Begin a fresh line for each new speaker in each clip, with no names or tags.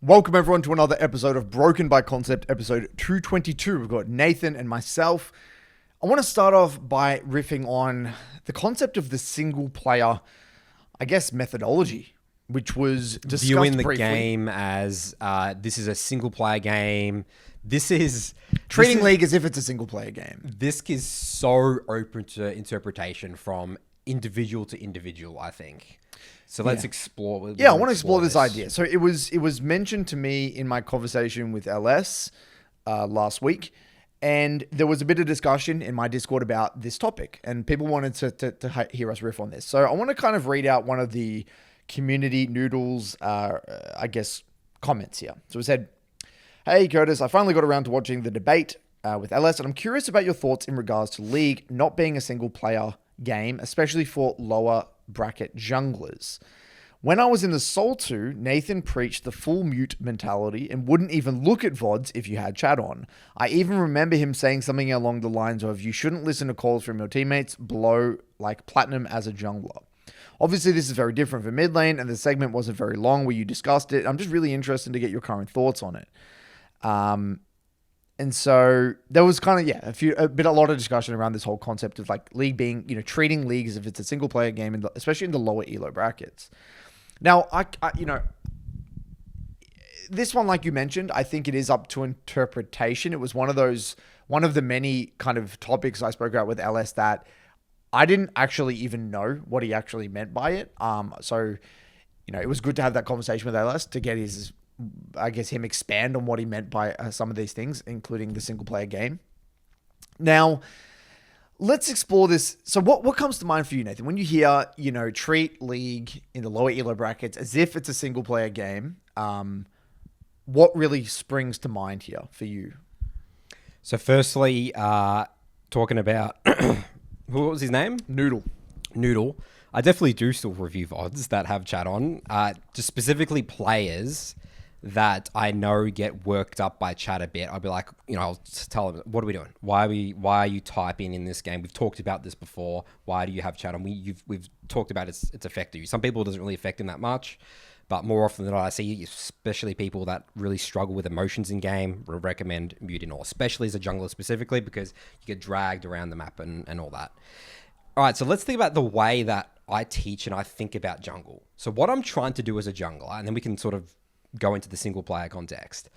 Welcome everyone to another episode of Broken by Concept, episode 222. We've got Nathan and myself. I want to start off by riffing on the concept of the single player, I guess, methodology, which was discussed
viewing the
briefly.
game as this is a single player game.
Treating League as if it's a single player game.
This is so open to interpretation from individual to individual, I think. So let's explore.
I want to explore this idea. So it was mentioned to me in my conversation with LS last week, and there was a bit of discussion in my Discord about this topic, and people wanted to hear us riff on this. So I want to kind of read out one of the community noodles, comments here. So it said, "Hey Curtis, I finally got around to watching the debate with LS, and I'm curious about your thoughts in regards to League not being a single player game, especially for lower bracket junglers. When I was in the Soul 2, Nathan preached the full mute mentality and wouldn't even look at VODs if you had chat on. I even remember him saying something along the lines of, you shouldn't listen to calls from your teammates below like platinum as a jungler. Obviously, this is very different for mid lane, and the segment wasn't very long where you discussed it. I'm just really interested to get your current thoughts on it." And so there was kind of, a lot of discussion around this whole concept of like League being, treating League as if it's a single player game, especially in the lower elo brackets. Now, I this one, like you mentioned, I think it is up to interpretation. It was one of the many kind of topics I spoke about with LS that I didn't actually even know what he actually meant by it. So, it was good to have that conversation with LS to get him expand on what he meant by some of these things, including the single player game. Now, let's explore this. So what comes to mind for you, Nathan, when you hear, treat League in the lower elo brackets as if it's a single player game? What really springs to mind here for you?
So firstly, talking about, what was his name? Noodle. I definitely do still review VODs that have chat on, just specifically players that I know get worked up by chat a bit. I'll be like, I'll tell them, what are we doing? Why are you typing in this game? We've talked about this before. Why do you have chat on? We've talked about it's affected you. Some people it doesn't really affect them that much, but more often than not, I see, especially people that really struggle with emotions in game, recommend muting all, especially as a jungler specifically, because you get dragged around the map and all that. All right, so let's think about the way that I teach and I think about jungle. So what I'm trying to do as a jungler, and then we can sort of go into the single player context.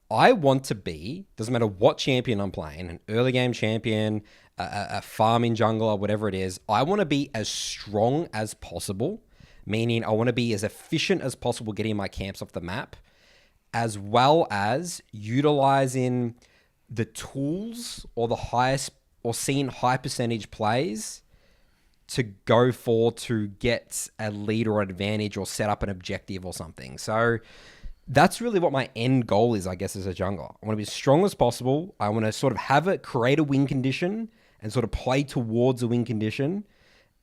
I want to be, doesn't matter what champion I'm playing, an early game champion, a farming jungler, whatever it is, I want to be as strong as possible, meaning I want to be as efficient as possible getting my camps off the map, as well as utilizing the tools or the highest or seeing high percentage plays to go for to get a lead or advantage or set up an objective or something. So that's really what my end goal is, I guess, as a jungler. I want to be as strong as possible. I want to sort of create a win condition and sort of play towards a win condition,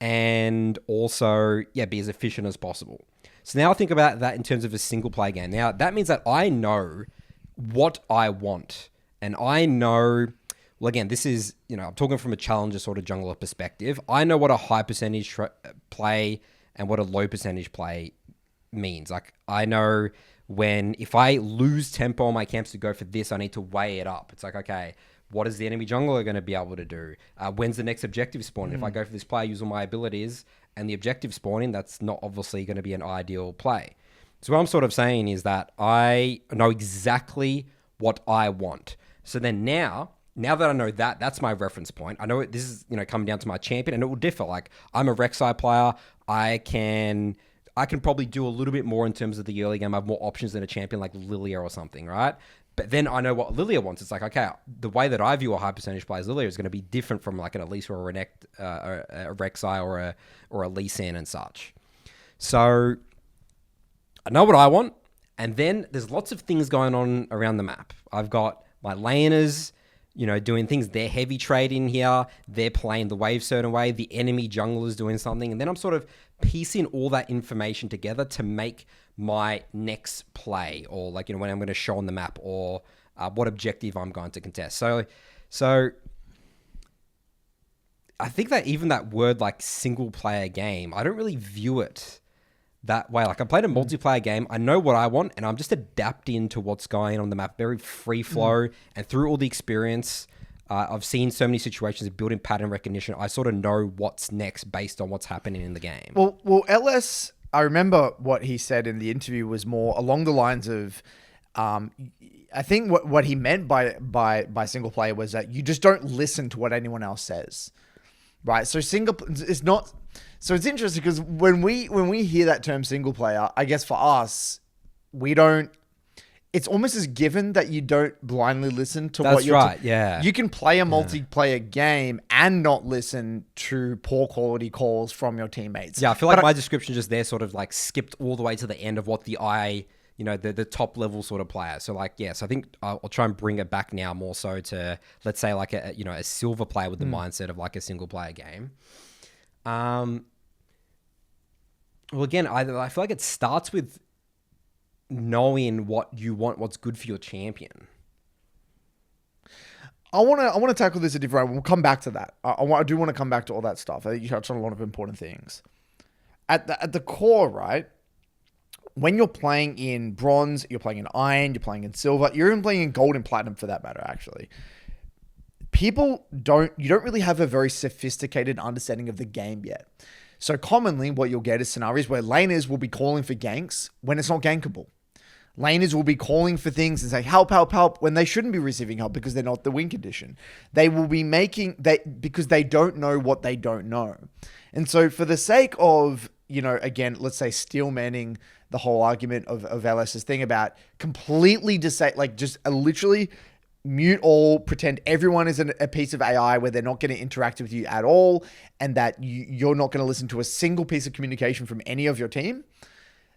and also, be as efficient as possible. So now I think about that in terms of a single player game. Now, that means that I know what I want, and I know, well, again, this is, I'm talking from a challenger sort of jungler perspective. I know what a high percentage play and what a low percentage play means. Like, I know if I lose tempo on my camps to go for this, I need to weigh it up. It's like, okay, what is the enemy jungler going to be able to do? When's the next objective spawn? If I go for this play, use all my abilities, and the objective spawning, that's not obviously going to be an ideal play. So what I'm sort of saying is that I know exactly what I want. So then now that I know that, that's my reference point. I know this is, coming down to my champion, and it will differ. Like, I'm a Rek'Sai player. I can probably do a little bit more in terms of the early game. I have more options than a champion like Lilia or something, right? But then I know what Lilia wants. It's like, okay, the way that I view a high percentage play as Lilia is going to be different from like an Elise or a Rek'Sai or a Lee Sin and such. So I know what I want. And then there's lots of things going on around the map. I've got my laners, doing things. They're heavy trading here. They're playing the wave certain way. The enemy jungler's doing something. And then I'm sort of piecing all that information together to make my next play, or like, when I'm going to show on the map, or what objective I'm going to contest. So I think that even that word like single player game, I don't really view it that way. Like, I played a multiplayer game. I know what I want, and I'm just adapting to what's going on the map. Very free flow. And through all the experience, I've seen so many situations of building pattern recognition. I sort of know what's next based on what's happening in the game.
Well, LS, I remember what he said in the interview was more along the lines of, I think what he meant by single player was that you just don't listen to what anyone else says, right? So it's not. So it's interesting because when we hear that term single player, I guess for us, we don't. It's almost as given that you don't blindly listen to what you're.
That's right. Yeah.
You can play a multiplayer game and not listen to poor quality calls from your teammates.
Yeah, I feel like my description just there sort of like skipped all the way to the end of what the top level sort of player. So like, yes, I think I'll try and bring it back now more so to, let's say, like a silver player with the mindset of like a single player game. Well, again, I feel like it starts with knowing what you want, what's good for your champion.
I want to tackle this a different way. We'll come back to that. I do want to come back to all that stuff. I think you touched on a lot of important things. At the core, right? When you're playing in bronze, you're playing in iron, you're playing in silver, you're even playing in gold and platinum for that matter, actually. You don't really have a very sophisticated understanding of the game yet. So commonly what you'll get is scenarios where laners will be calling for ganks when it's not gankable. Laners will be calling for things and say, help, help, help, when they shouldn't be receiving help because they're not the win condition. They will be because they don't know what they don't know. And so for the sake of, again, let's say steel manning the whole argument of LS's thing about completely literally mute all, pretend everyone is a piece of AI where they're not going to interact with you at all, and that you're not going to listen to a single piece of communication from any of your team,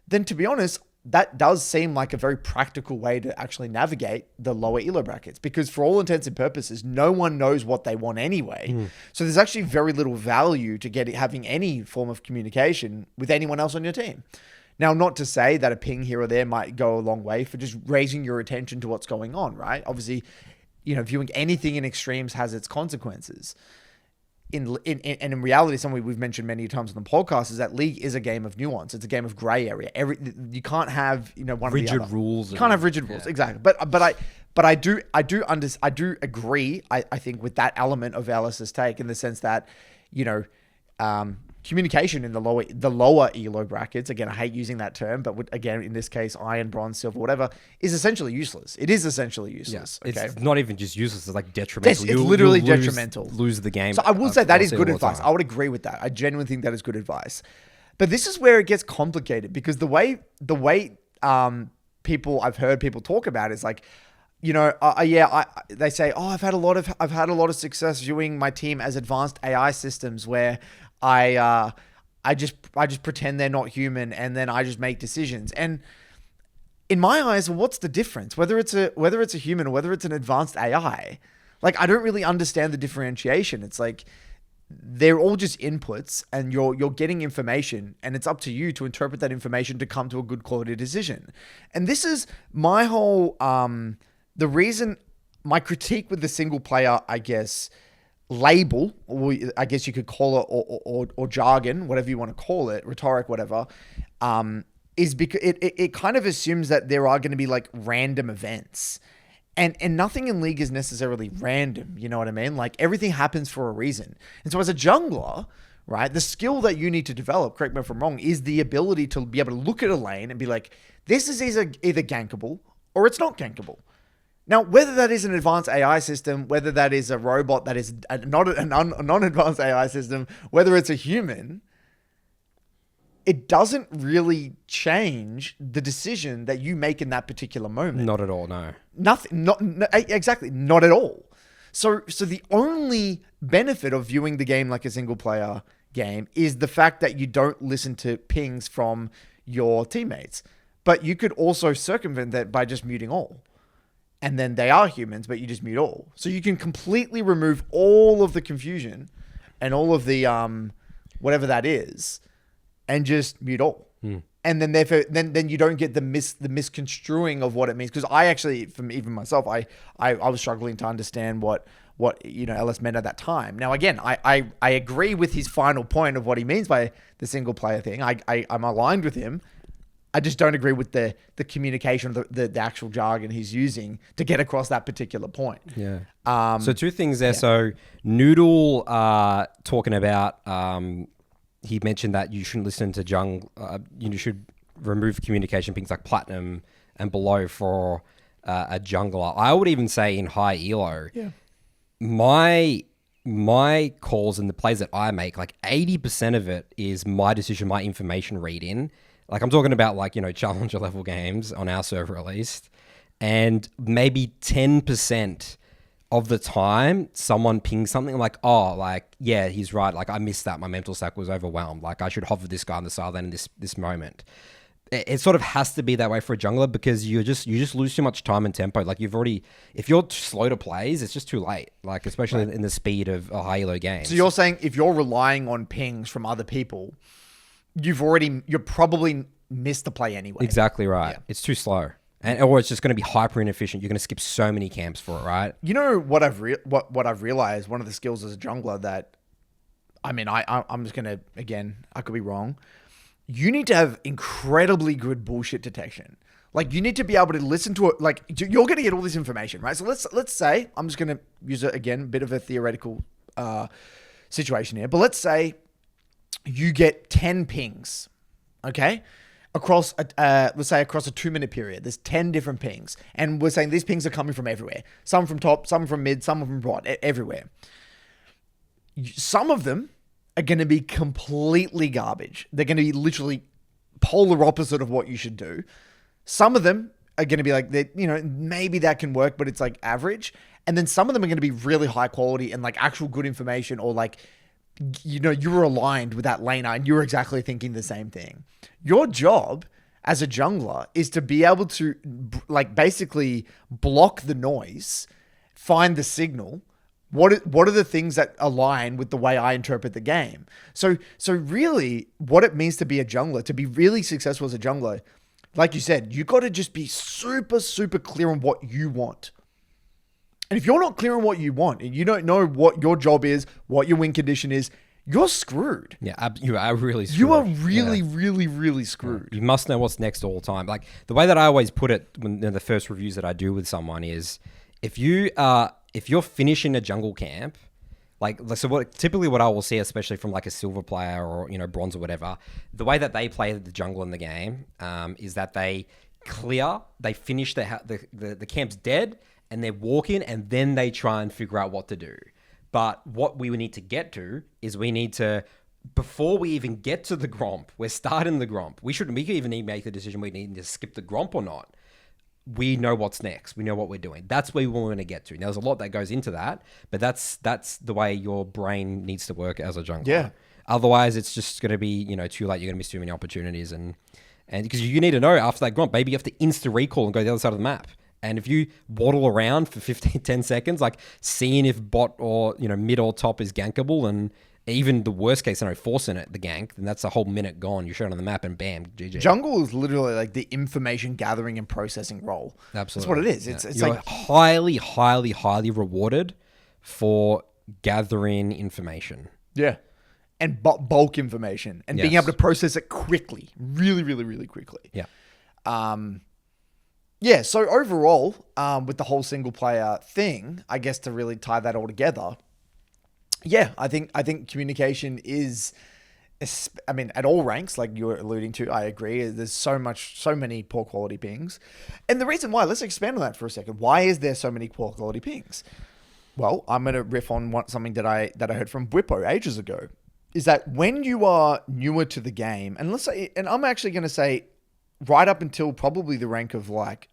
then to be honest, that does seem like a very practical way to actually navigate the lower elo brackets, because for all intents and purposes, no one knows what they want anyway. So there's actually very little value to having any form of communication with anyone else on your team. Now, not to say that a ping here or there might go a long way for just raising your attention to what's going on, right? Obviously, viewing anything in extremes has its consequences. In reality, something we've mentioned many times on the podcast is that League is a game of nuance. It's a game of gray area. You can't have one
rigid
or the other.
rules.
You can't have rigid rules, exactly. But I do agree. I think with that element of Alice's take in the sense that communication in the lower elo brackets, again, I hate using that term, but again, in this case, iron, bronze, silver, whatever, is essentially useless. It is essentially useless.
Yeah. It's not even just useless, it's like detrimental.
It's literally detrimental.
Lose the game.
So I will say that is good advice. I would agree with that. I genuinely think that is good advice. But this is where it gets complicated, because the way I've heard people talk about it is like, they say, I've had a lot of success viewing my team as advanced AI systems where I just pretend they're not human and then I just make decisions. And in my eyes, what's the difference? Whether it's a human or whether it's an advanced AI, like I don't really understand the differentiation. It's like they're all just inputs, and you're getting information, and it's up to you to interpret that information to come to a good quality decision. And this is my whole the reason my critique with the single player, I guess, label, or I guess you could call it, or jargon, whatever you want to call it, rhetoric, whatever, is because it kind of assumes that there are going to be like random events, and nothing in League is necessarily random. You know what I mean? Like everything happens for a reason. And so as a jungler, right, the skill that you need to develop, correct me if I'm wrong, is the ability to be able to look at a lane and be like, this is either gankable or it's not gankable. Now, whether that is an advanced AI system, whether that is a robot that is not a non-advanced AI system, whether it's a human, it doesn't really change the decision that you make in that particular moment.
Not at all, no.
Nothing. Exactly. Not at all. So the only benefit of viewing the game like a single player game is the fact that you don't listen to pings from your teammates. But you could also circumvent that by just muting all. And then they are humans, but you just mute all. So you can completely remove all of the confusion and all of the whatever that is, and just mute all. And then therefore, then you don't get the misconstruing of what it means. Because I actually, from even myself, I was struggling to understand what LS meant at that time. Now, again, I agree with his final point of what he means by the single player thing. I'm aligned with him. I just don't agree with the communication, the actual jargon he's using to get across that particular point.
Yeah. So two things there. Yeah. So Noodle talking about, he mentioned that you shouldn't listen to you should remove communication pings like platinum and below for a jungler. I would even say in high elo, my calls and the plays that I make, like 80% of it is my decision, my information read in. Like I'm talking about challenger level games on our server at least. And maybe 10% of the time someone pings something like, yeah, he's right. Like I missed that. My mental stack was overwhelmed. Like I should hover this guy on the sideline in this moment. It sort of has to be that way for a jungler because you just lose too much time and tempo. Like if you're slow to plays, it's just too late. Like especially in the speed of a high elo game.
So you're saying if you're relying on pings from other people, you're probably missed the play anyway.
Exactly right. Yeah. It's too slow. Or it's just going to be hyper inefficient. You're going to skip so many camps for it, right?
You know what I've realized, one of the skills as a jungler that, I'm just going to, again, I could be wrong. You need to have incredibly good bullshit detection. Like you need to be able to listen to it. Like you're going to get all this information, right? So let's say, I'm just going to use it again, a bit of a theoretical situation here, but let's say you get 10 pings, okay? Across let's say across a 2-minute period, there's 10 different pings. And we're saying these pings are coming from everywhere. Some from top, some from mid, some from bot, everywhere. Some of them are going to be completely garbage. They're going to be literally polar opposite of what you should do. Some of them are going to be like, maybe that can work, but it's like average. And then some of them are going to be really high quality and like actual good information, or like, you were aligned with that laner and you're exactly thinking the same thing. Your job as a jungler is to be able to like basically block the noise, find the signal. What are the things that align with the way I interpret the game? So really what it means to be a jungler, to be really successful as a jungler, like you said, you got to just be super, super clear on what you want. And if you're not clear on what you want and you don't know what your job is, what your win condition is, you're screwed.
Yeah, you are really screwed.
You are really, really, really screwed.
You must know what's next all the time. Like the way that I always put it when the first reviews that I do with someone is if you're finishing a jungle camp, typically what I will see, especially from like a silver player or bronze or whatever, the way that they play the jungle in the game is that they finish the camp's dead. And they're walking, and then they try and figure out what to do. But what we need to get to is before we even get to the Gromp, we're starting the Gromp. We could even make the decision we need to skip the Gromp or not. We know what's next. We know what we're doing. That's where we want to get to. Now, there's a lot that goes into that, but that's the way your brain needs to work as a jungler.
Yeah.
Otherwise, it's just going to be, too late. You're going to miss too many opportunities. And because you need to know after that Gromp, maybe you have to insta-recall and go to the other side of the map. And if you waddle around for 10 seconds, like seeing if bot or, mid or top is gankable, and even the worst case scenario, forcing the gank, then that's a whole minute gone. You're showing on the map and bam, GG.
Jungle is literally like the information gathering and processing role.
Absolutely.
That's what it is.
It's like highly, highly, highly rewarded for gathering information.
Yeah. And bulk information and being able to process it quickly. Really, really, really quickly.
Yeah.
Yeah, so overall, with the whole single player thing, I guess to really tie that all together, I think communication is, at all ranks, like you were alluding to, I agree. There's so many poor quality pings. And the reason why, let's expand on that for a second. Why is there so many poor quality pings? Well, I'm going to riff on something that I heard from Bwippo ages ago, is that when you are newer to the game, and I'm actually going to say, right up until probably the rank of like,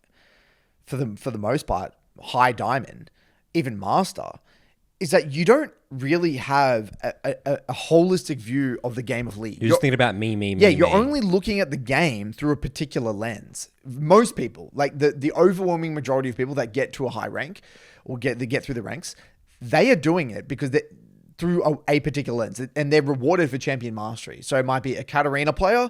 for the most part, high diamond, even master, is that you don't really have a holistic view of the game of League.
You're just thinking about me.
Yeah, you're only looking at the game through a particular lens. Most people, like the overwhelming majority of people that get to a high rank or get through the ranks, they are doing it because through a particular lens, and they're rewarded for champion mastery. So it might be a Katarina player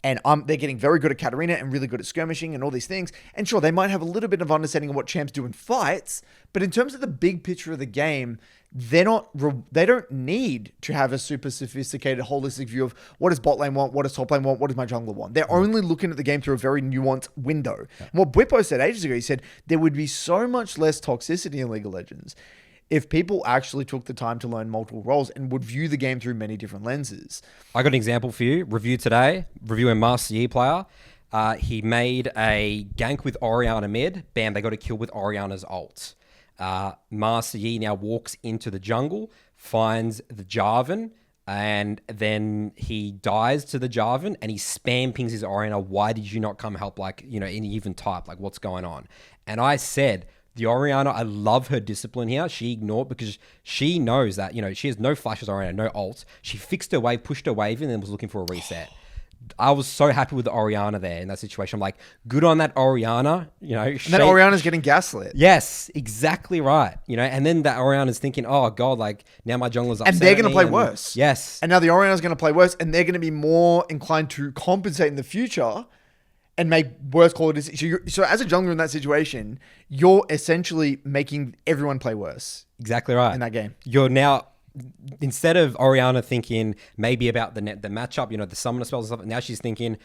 And they're getting very good at Katarina and really good at skirmishing and all these things. And sure, they might have a little bit of understanding of what champs do in fights, but in terms of the big picture of the game, they don't need to have a super sophisticated, holistic view of what does bot lane want, what does top lane want, what does my jungler want. They're only looking at the game through a very nuanced window. Yeah. And what Bwippo said ages ago, he said there would be so much less toxicity in League of Legends if people actually took the time to learn multiple roles and would view the game through many different lenses.
I got an example for you. Review today. Reviewing Master Yi player. He made a gank with Orianna mid. Bam, they got a kill with Orianna's ult. Master Yi now walks into the jungle, finds the Jarvan, and then he dies to the Jarvan and he spam pings his Orianna. Why did you not come help? Like, in even type, like what's going on? And I said, the Orianna, I love her discipline here. She ignored because she knows that, she has no flashes Orianna, no ults. She fixed her wave, pushed her wave in, and was looking for a reset. I was so happy with the Orianna there in that situation. I'm like, good on that Orianna. And
then Orianna's getting gaslit.
Yes, exactly right. And then that Orianna's thinking, oh God, like now my jungler's upset.
And they're going to play worse.
Yes.
And now the Orianna's going to play worse, and they're going to be more inclined to compensate in the future and make worse quality decisions. So as a jungler in that situation, you're essentially making everyone play worse.
Exactly right.
In that game.
You're now, instead of Orianna thinking maybe about the matchup, the summoner spells and stuff, now she's thinking,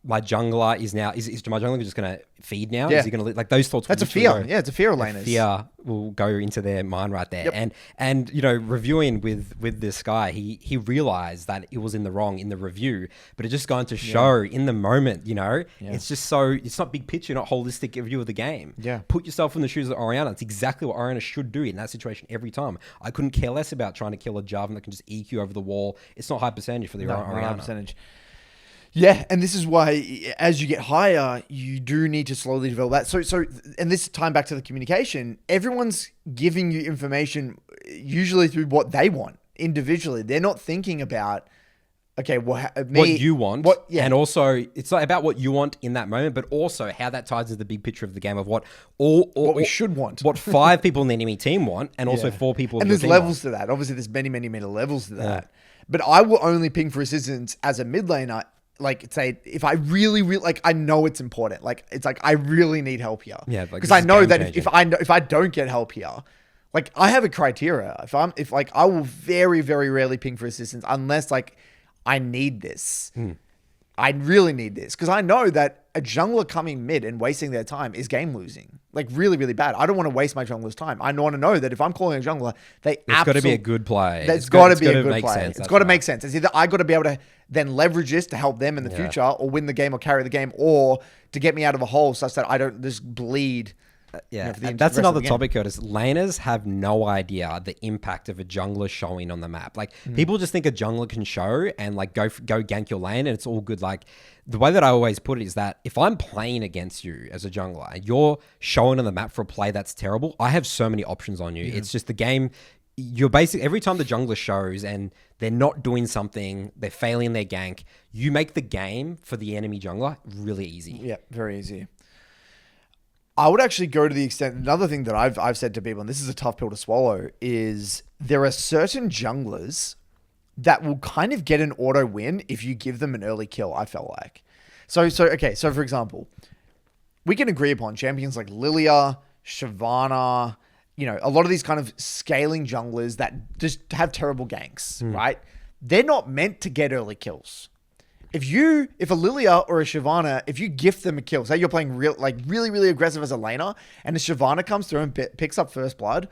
my jungler is my jungler just going to feed now?
Yeah.
Is he going to, like those thoughts?
That's a fear. Yeah, it's a fear of laners.
Fear will go into their mind right there.
Yep.
And reviewing with this guy, he realized that it was in the wrong in the review, but it just going to show in the moment, it's just it's not big picture, not holistic view of the game.
Yeah.
Put yourself in the shoes of Orianna. It's exactly what Orianna should do in that situation every time. I couldn't care less about trying to kill a Jarvan that can just EQ over the wall. It's not high percentage for the Orianna.
High percentage. Yeah, and this is why as you get higher, you do need to slowly develop that. So, and this time back to the communication, everyone's giving you information usually through what they want individually. They're not thinking about, okay, what
you want. And also, it's not about what you want in that moment, but also how that ties into the big picture of the game of what
we should want.
What 5 people in the enemy team want, and also 4 people in
the team. And there's levels to that. Obviously, there's many, many, many levels to that. But I will only ping for assistance as a mid laner. Like, say, if I really, like, I know it's important. Like, it's like, I really need help here.
Yeah.
Because I know that if I don't get help here, like, I have a criteria. If I will very, very rarely ping for assistance unless, like, I need this. I really need this. Because I know that a jungler coming mid and wasting their time is game losing. Like, really, really bad. I don't want to waste my jungler's time. I want to know that if I'm calling a jungler, it's
got to be a good play.
It's got to be a good play. It's got to make sense. It's either I got to be able to then leverage this to help them in the future or win the game or carry the game, or to get me out of a hole such that I don't just bleed.
And that's another topic, Curtis. Laners have no idea the impact of a jungler showing on the map. Like, people just think a jungler can show and like go gank your lane and it's all good. Like, the way that I always put it is that if I'm playing against you as a jungler and you're showing on the map for a play that's terrible, I have so many options on you. It's just the game. You're basically, every time the jungler shows and they're not doing something, they're failing their gank, you make the game for the enemy jungler really easy.
Yeah, very easy. I would actually go to the extent, another thing that I've said to people, and this is a tough pill to swallow, is there are certain junglers that will kind of get an auto win if you give them an early kill, I felt like. So for example, we can agree upon champions like Lilia, Shyvana, a lot of these kind of scaling junglers that just have terrible ganks, right? They're not meant to get early kills. If a Lilia or a Shyvana, if you gift them a kill, say you're playing really, really aggressive as a laner, and a Shyvana comes through and picks up first blood,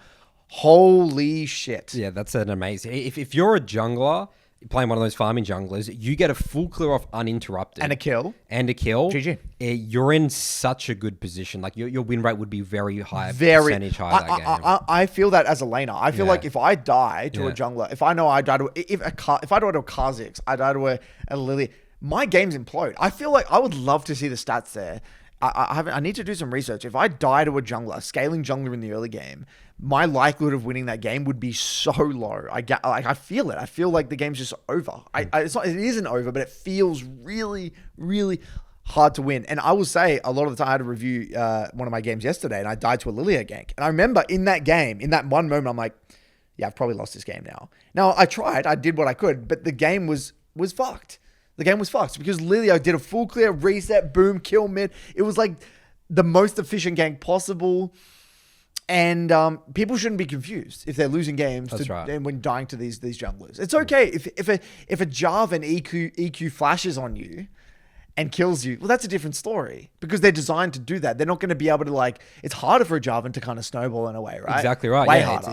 holy shit.
Yeah, that's an amazing. If you're a jungler playing one of those farming junglers, you get a full clear off uninterrupted.
And a kill.
GG. You're in such a good position. Like, your win rate would be very high, percentage high that game.
I feel that as a laner. I feel like if I die to a jungler, if I know I die to if I die to a Kha'Zix, I die to a Lily, my games implode. I feel like I would love to see the stats there. I need to do some research. If I die to a jungler, scaling jungler in the early game, my likelihood of winning that game would be so low. I feel it. I feel like the game's just over. It isn't over, but it feels really, really hard to win. And I will say, a lot of the time I had to review one of my games yesterday, and I died to a Lilia gank. And I remember in that game, in that one moment, I'm like, yeah, I've probably lost this game now. Now, I tried. I did what I could, but the game was fucked. the game was fucked because literally I did a full clear, reset, boom, kill mid. It was like the most efficient gank possible. And people shouldn't be confused if they're losing games and when dying to these junglers. It's okay if a Jarvan EQ flashes on you and kills you. Well, that's a different story because they're designed to do that. They're not going to be able to like. It's harder for a Jarvan to kind of snowball in a way, right?
Exactly right.
Way
yeah,
harder.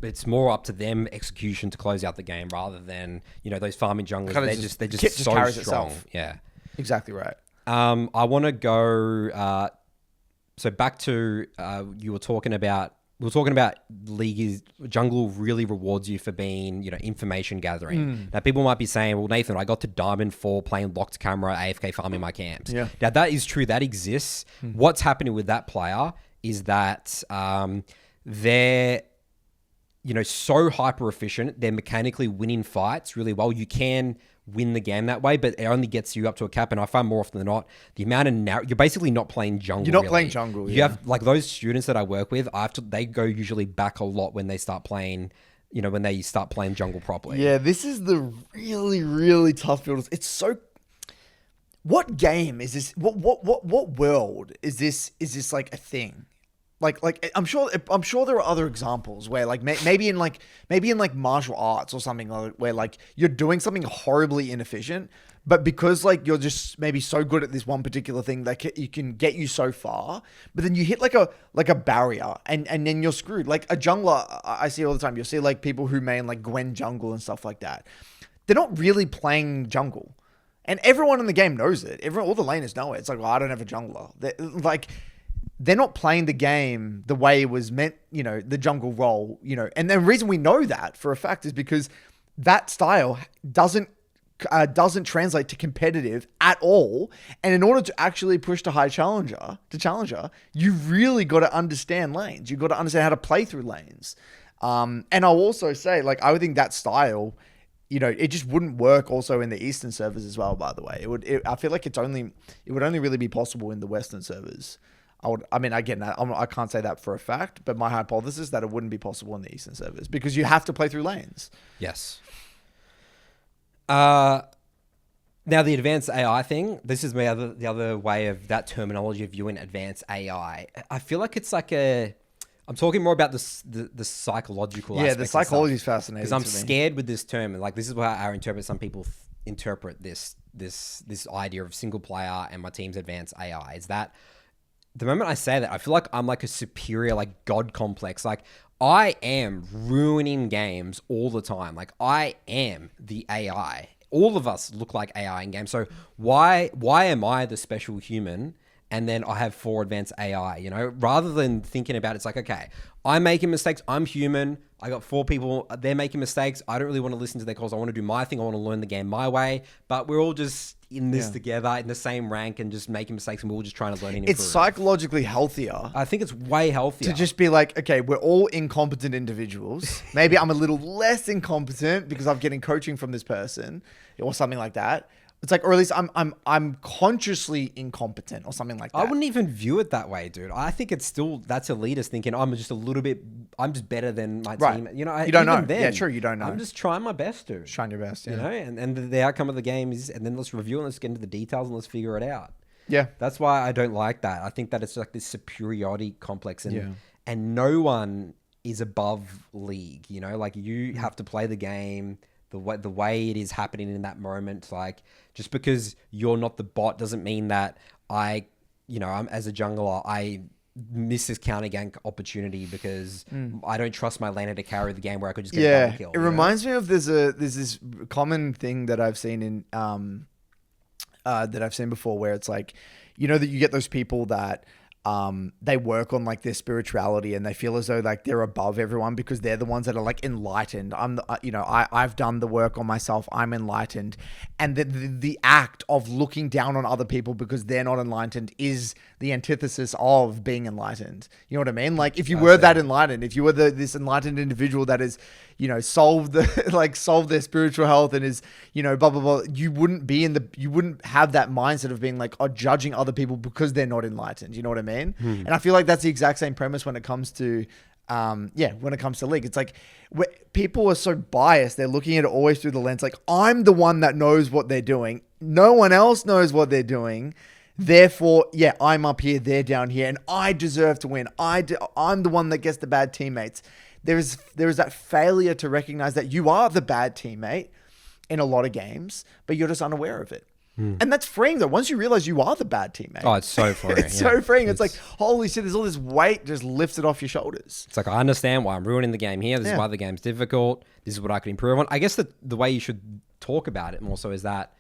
It's more up to them execution to close out the game rather than those farming junglers. They're just so
carries
strong.
Itself.
Yeah,
exactly right.
I want to go. So back to we were talking about League jungle really rewards you for being, information gathering. Now people might be saying, well, Nathan, I got to Diamond 4 playing locked camera, AFK farming my camps.
Yeah.
Now that is true. That exists. What's happening with that player is that they're, so hyper efficient. They're mechanically winning fights really well. You can win the game that way, but it only gets you up to a cap. And I find more often than not, the amount of you're basically not playing jungle.
You're not playing jungle.
You have like those students that I work with. They go usually back a lot when they start playing. When they start playing jungle properly.
Yeah, this is the really, really tough builders. It's so. What game is this? What world is this? Is this like a thing? Like I'm sure there are other examples where like maybe in martial arts or something where like you're doing something horribly inefficient, but because like you're just maybe so good at this one particular thing that you can get you so far, but then you hit like a barrier and then you're screwed. Like a jungler, I see all the time. You'll see like people who main like Gwen jungle and stuff like that. They're not really playing jungle, and everyone in the game knows it. All the laners know it. It's like, well, I don't have a jungler. They're not playing the game the way it was meant, the jungle role, and the reason we know that for a fact is because that style doesn't translate to competitive at all. And in order to actually push to challenger, you really got to understand lanes. You got to understand how to play through lanes. And I'll also say, like, I would think that style, it just wouldn't work also in the Eastern servers as well, by the way. I feel like it would only really be possible in the Western servers. I can't say that for a fact, but my hypothesis that it wouldn't be possible in the Eastern servers because you have to play through lanes.
Yes. Now the advanced AI thing, this is the other way of that terminology of viewing advanced AI. I feel like it's like I'm talking more about the psychological aspect.
Yeah, the psychology is fascinating
because I'm scared with this term, and like this is how I interpret. Some people interpret this idea of single player and my team's advanced AI is that. The moment I say that, I feel like I'm like a superior, like God complex. Like I am ruining games all the time. Like I am the AI. All of us look like AI in games. So why am I the special human? And then I have 4 advanced AI, rather than thinking about it's like, okay, I'm making mistakes. I'm human. I got 4 people. They're making mistakes. I don't really want to listen to their calls. I want to do my thing. I want to learn the game my way. But we're all just in this together in the same rank and just making mistakes. And we're all just trying to learn and improve.
It's psychologically healthier.
I think it's way healthier.
To just be like, okay, we're all incompetent individuals. Maybe I'm a little less incompetent because I'm getting coaching from this person or something like that. It's like, or at least I'm consciously incompetent or something like that.
I wouldn't even view it that way, dude. I think it's still, that's elitist thinking I'm just better than my team.
You don't know.
Then,
yeah, true. You don't know.
I'm just trying my best, dude.
Trying your best, yeah.
And the outcome of the game is, and then let's review and let's get into the details and let's figure it out.
Yeah.
That's why I don't like that. I think that it's like this superiority complex and no one is above League, like you have to play the game the way it is happening in that moment. Like just because you're not the bot doesn't mean that I'm as a jungler, I miss this counter gank opportunity because I don't trust my laner to carry the game where I could just get a double kill.
It reminds me of there's this common thing that I've seen in that I've seen before where it's like, that you get those people that they work on like their spirituality and they feel as though like they're above everyone because they're the ones that are like enlightened. I've done the work on myself. I'm enlightened. And the act of looking down on other people because they're not enlightened is the antithesis of being enlightened. You know what I mean? Like if you were that enlightened, if you were this enlightened individual that is, solved their spiritual health and is, blah, blah, blah, you wouldn't have that mindset of being like, judging other people because they're not enlightened. You know what I mean? And I feel like that's the exact same premise when it comes to, when it comes to League. It's like people are so biased. They're looking at it always through the lens. Like I'm the one that knows what they're doing. no one else knows what they're doing. Therefore, yeah, I'm up here, they're down here, and I deserve to win. I'm the one that gets the bad teammates. There is that failure to recognize that you are the bad teammate in a lot of games, but you're just unaware of it. And that's freeing, though. Once you realize you are the bad teammate.
Oh, it's so freeing.
It's so freeing. It's like, holy shit, there's all this weight just lifted off your shoulders.
It's like, I understand why I'm ruining the game here. This is why the game's difficult. This is what I could improve on. I guess the way you should talk about it more so is that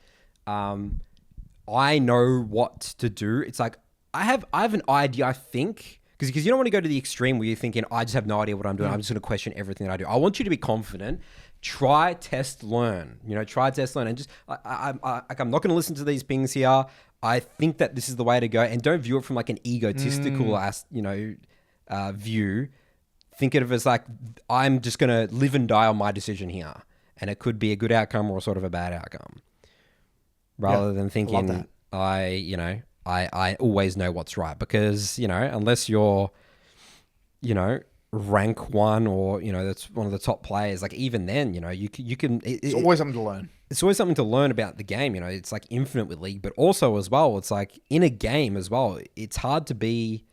I know what to do. It's like, I have an idea, I think, because you don't want to go to the extreme where you're thinking, I just have no idea what I'm doing. I'm just going to question everything that I do. I want you to be confident. Try, test, learn. Try, test, learn, and just I'm not going to listen to these things here. I think that this is the way to go, and don't view it from like an egotistical view. Think of it as like, I'm just going to live and die on my decision here, and it could be a good outcome or sort of a bad outcome, rather than thinking I always know what's right, because unless you're rank 1 or that's one of the top players, like even then you can
it's always something to learn.
It's always something to learn about the game. It's like infinite with League, but also as well, it's like in a game as well, it's hard to be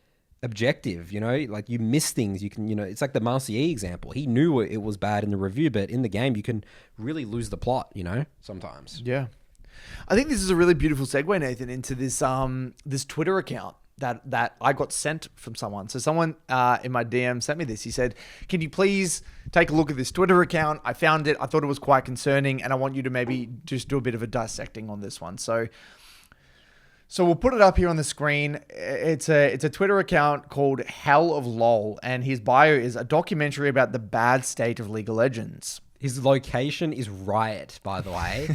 objective. Like you miss things. You can it's like the Marseille example. He knew it was bad in the review, but in the game you can really lose the plot sometimes.
Yeah, I think this is a really beautiful segue, Nathan, into this Twitter account that I got sent from someone. So someone in my DM sent me this. He said, can you please take a look at this Twitter account? I found it. I thought it was quite concerning, and I want you to maybe just do a bit of a dissecting on this one. So we'll put it up here on the screen. It's a Twitter account called Hell of LOL, and his bio is a documentary about the bad state of League of Legends.
His location is Riot, by the way.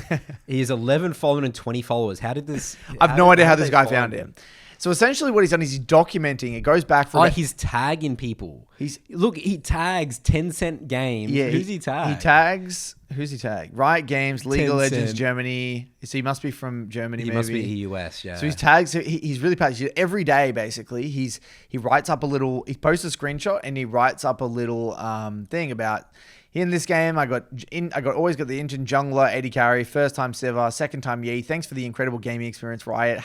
He has 11 followers and 20 followers. How did this...
I've no idea how this guy found him. So essentially what he's done is he's documenting. It goes back for...
he's tagging people. He tags Tencent Games.
Yeah,
Who's he tag?
Who's he tag? Riot Games, League of Legends, Germany. So he must be from Germany, maybe.
He must be US, yeah.
So he's tagged... So he's really passionate. Every day, basically, he writes up a little... He posts a screenshot and he writes up a little thing about... In this game, I always got the engine jungler, 80 carry, first time Siva, second time Yi. Thanks for the incredible gaming experience, Riot.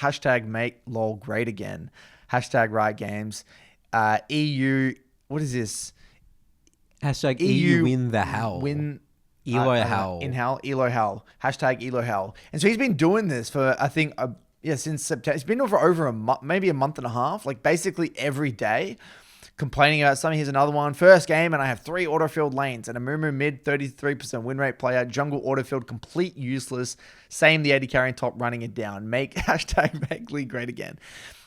# make LOL great again. # Riot Games. EU, what is this?
# EU win the hell.
Win
Elo hell.
In hell, Elo hell. # Elo hell. And so he's been doing this for, I think, since September. It's been over a month, maybe a month and a half, like basically every day. Complaining about something. Here's another one. First game, and I have 3 autofilled lanes and a Mumu mid 33% win rate player. Jungle autofilled, complete useless. Same the 80 carry top, running it down. Make # make League great again.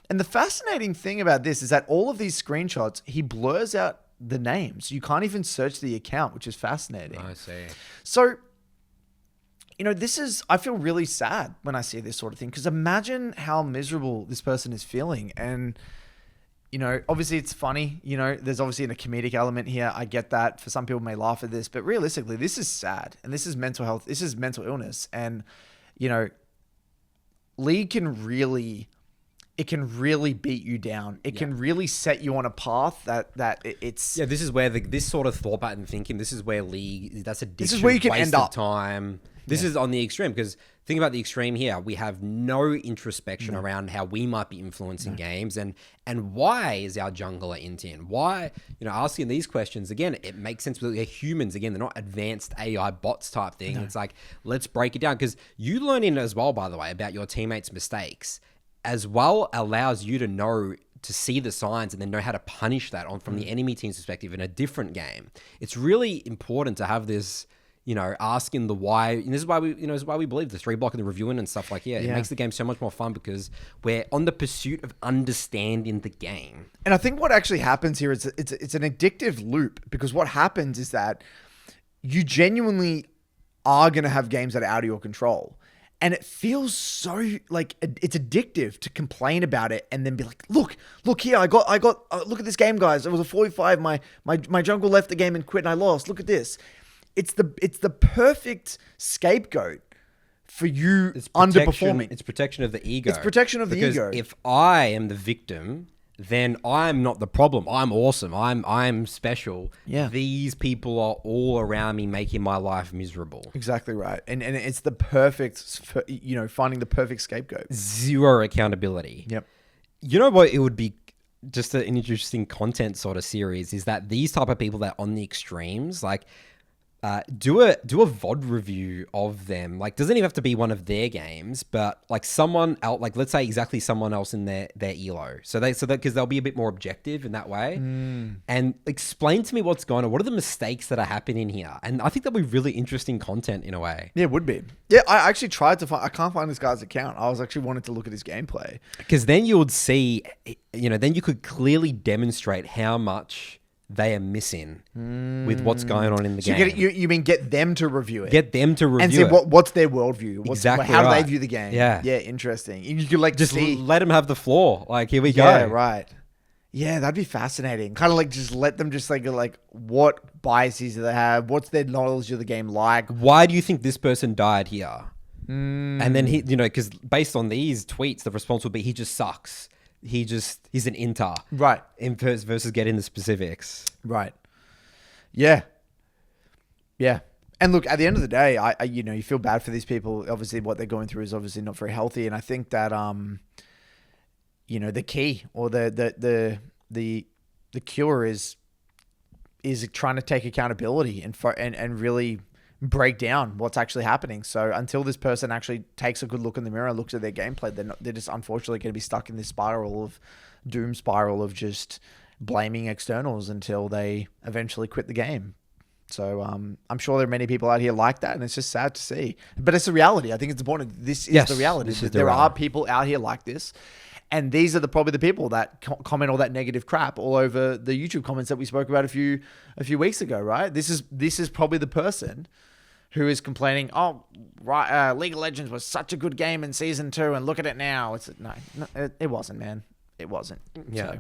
And the fascinating thing about this is that all of these screenshots, he blurs out the names. You can't even search the account, which is fascinating.
I see.
So, I feel really sad when I see this sort of thing, because imagine how miserable this person is feeling. And obviously it's funny, there's obviously a comedic element here. I get that. For some people may laugh at this, but realistically, this is sad. And this is mental health. This is mental illness. And, League can really beat you down. It can really set you on a path that it's...
Yeah, this is where this sort of thought pattern thinking, this is where League, that's addiction,
this is where you can end up.
Time. This is on the extreme, because think about the extreme here. We have no introspection around how we might be influencing games, and why is our jungler in? Why, asking these questions, again, it makes sense because they're humans. Again, they're not advanced AI bots type thing. No. It's like, let's break it down, because you learning as well, by the way, about your teammates' mistakes as well allows you to know, to see the signs and then know how to punish that from the enemy team's perspective in a different game. It's really important to have this... asking the why. And this is why we believe the 3 block and the reviewing and stuff it makes the game so much more fun, because we're on the pursuit of understanding the game.
And I think what actually happens here is it's an addictive loop, because what happens is that you genuinely are going to have games that are out of your control. And it feels so like it's addictive to complain about it and then be like, look here, I got look at this game, guys. It was a 45. My jungle left the game and quit and I lost. Look at this. It's the perfect scapegoat for you underperforming.
It's protection of the ego.
It's protection of the ego.
Because if I am the victim then I'm not the problem. I'm awesome. I'm special.
Yeah.
These people are all around me making my life miserable.
Exactly right. And it's the perfect, finding the perfect scapegoat.
Zero accountability.
Yep.
You know what? It would be just an interesting content sort of series is that these type of people that are on the extremes, like, do a VOD review of them. Like, doesn't even have to be one of their games, but like someone else, like let's say exactly someone else in their elo. So that because they'll be a bit more objective in that way, and explain to me what's going on. What are the mistakes that are happening here? And I think that'll be really interesting content in a way.
Yeah, it would be. Yeah, I actually tried to find. I can't find this guy's account. I was actually wanting to look at his gameplay
because then you would see, then you could clearly demonstrate how much they are missing with what's going on in the game.
You mean get them to review it?
Get them to review
and see
it.
What's their worldview? How do they view the game?
Yeah.
Yeah, interesting. You could like
just
see.
let them have the floor. Like, here we go.
Yeah, right. Yeah, that'd be fascinating. Kind of like just let them just like what biases do they have? What's their knowledge of the game like?
Why do you think this person died here? And then he, because based on these tweets, the response would be he just sucks. He's an inter.
Right.
Versus getting the specifics.
Right. Yeah. Yeah. And look, at the end of the day, I you feel bad for these people. Obviously, what they're going through is obviously not very healthy. And I think that, the key or the cure is trying to take accountability and really break down what's actually happening. So until this person actually takes a good look in the mirror and looks at their gameplay, they're just unfortunately going to be stuck in this doom spiral of just blaming externals until they eventually quit the game. So I'm sure there are many people out here like that, and it's just sad to see. But it's the reality. I think it's important. This is the reality. There are people out here like this. And these are probably the people that comment all that negative crap all over the YouTube comments that we spoke about a few weeks ago, right? This is probably the person who is complaining, League of Legends was such a good game in Season 2, and look at it now. It wasn't, man. It wasn't.
Yeah.
So.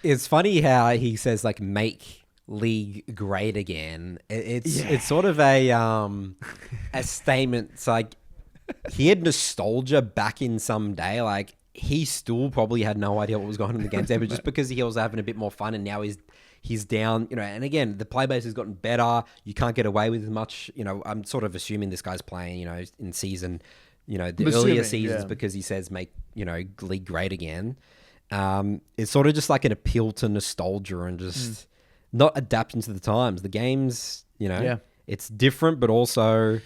It's funny how he says, like, make League great again. It's sort of a statement. It's like, he had nostalgia back in some day, like, he still probably had no idea what was going on in the games there, but just because he was having a bit more fun and now he's down, and again, the play base has gotten better. You can't get away with as much, I'm sort of assuming this guy's playing, in season, earlier seasons because he says make, League great again. It's sort of just like an appeal to nostalgia and just not adapting to the times. The games, it's different, but also...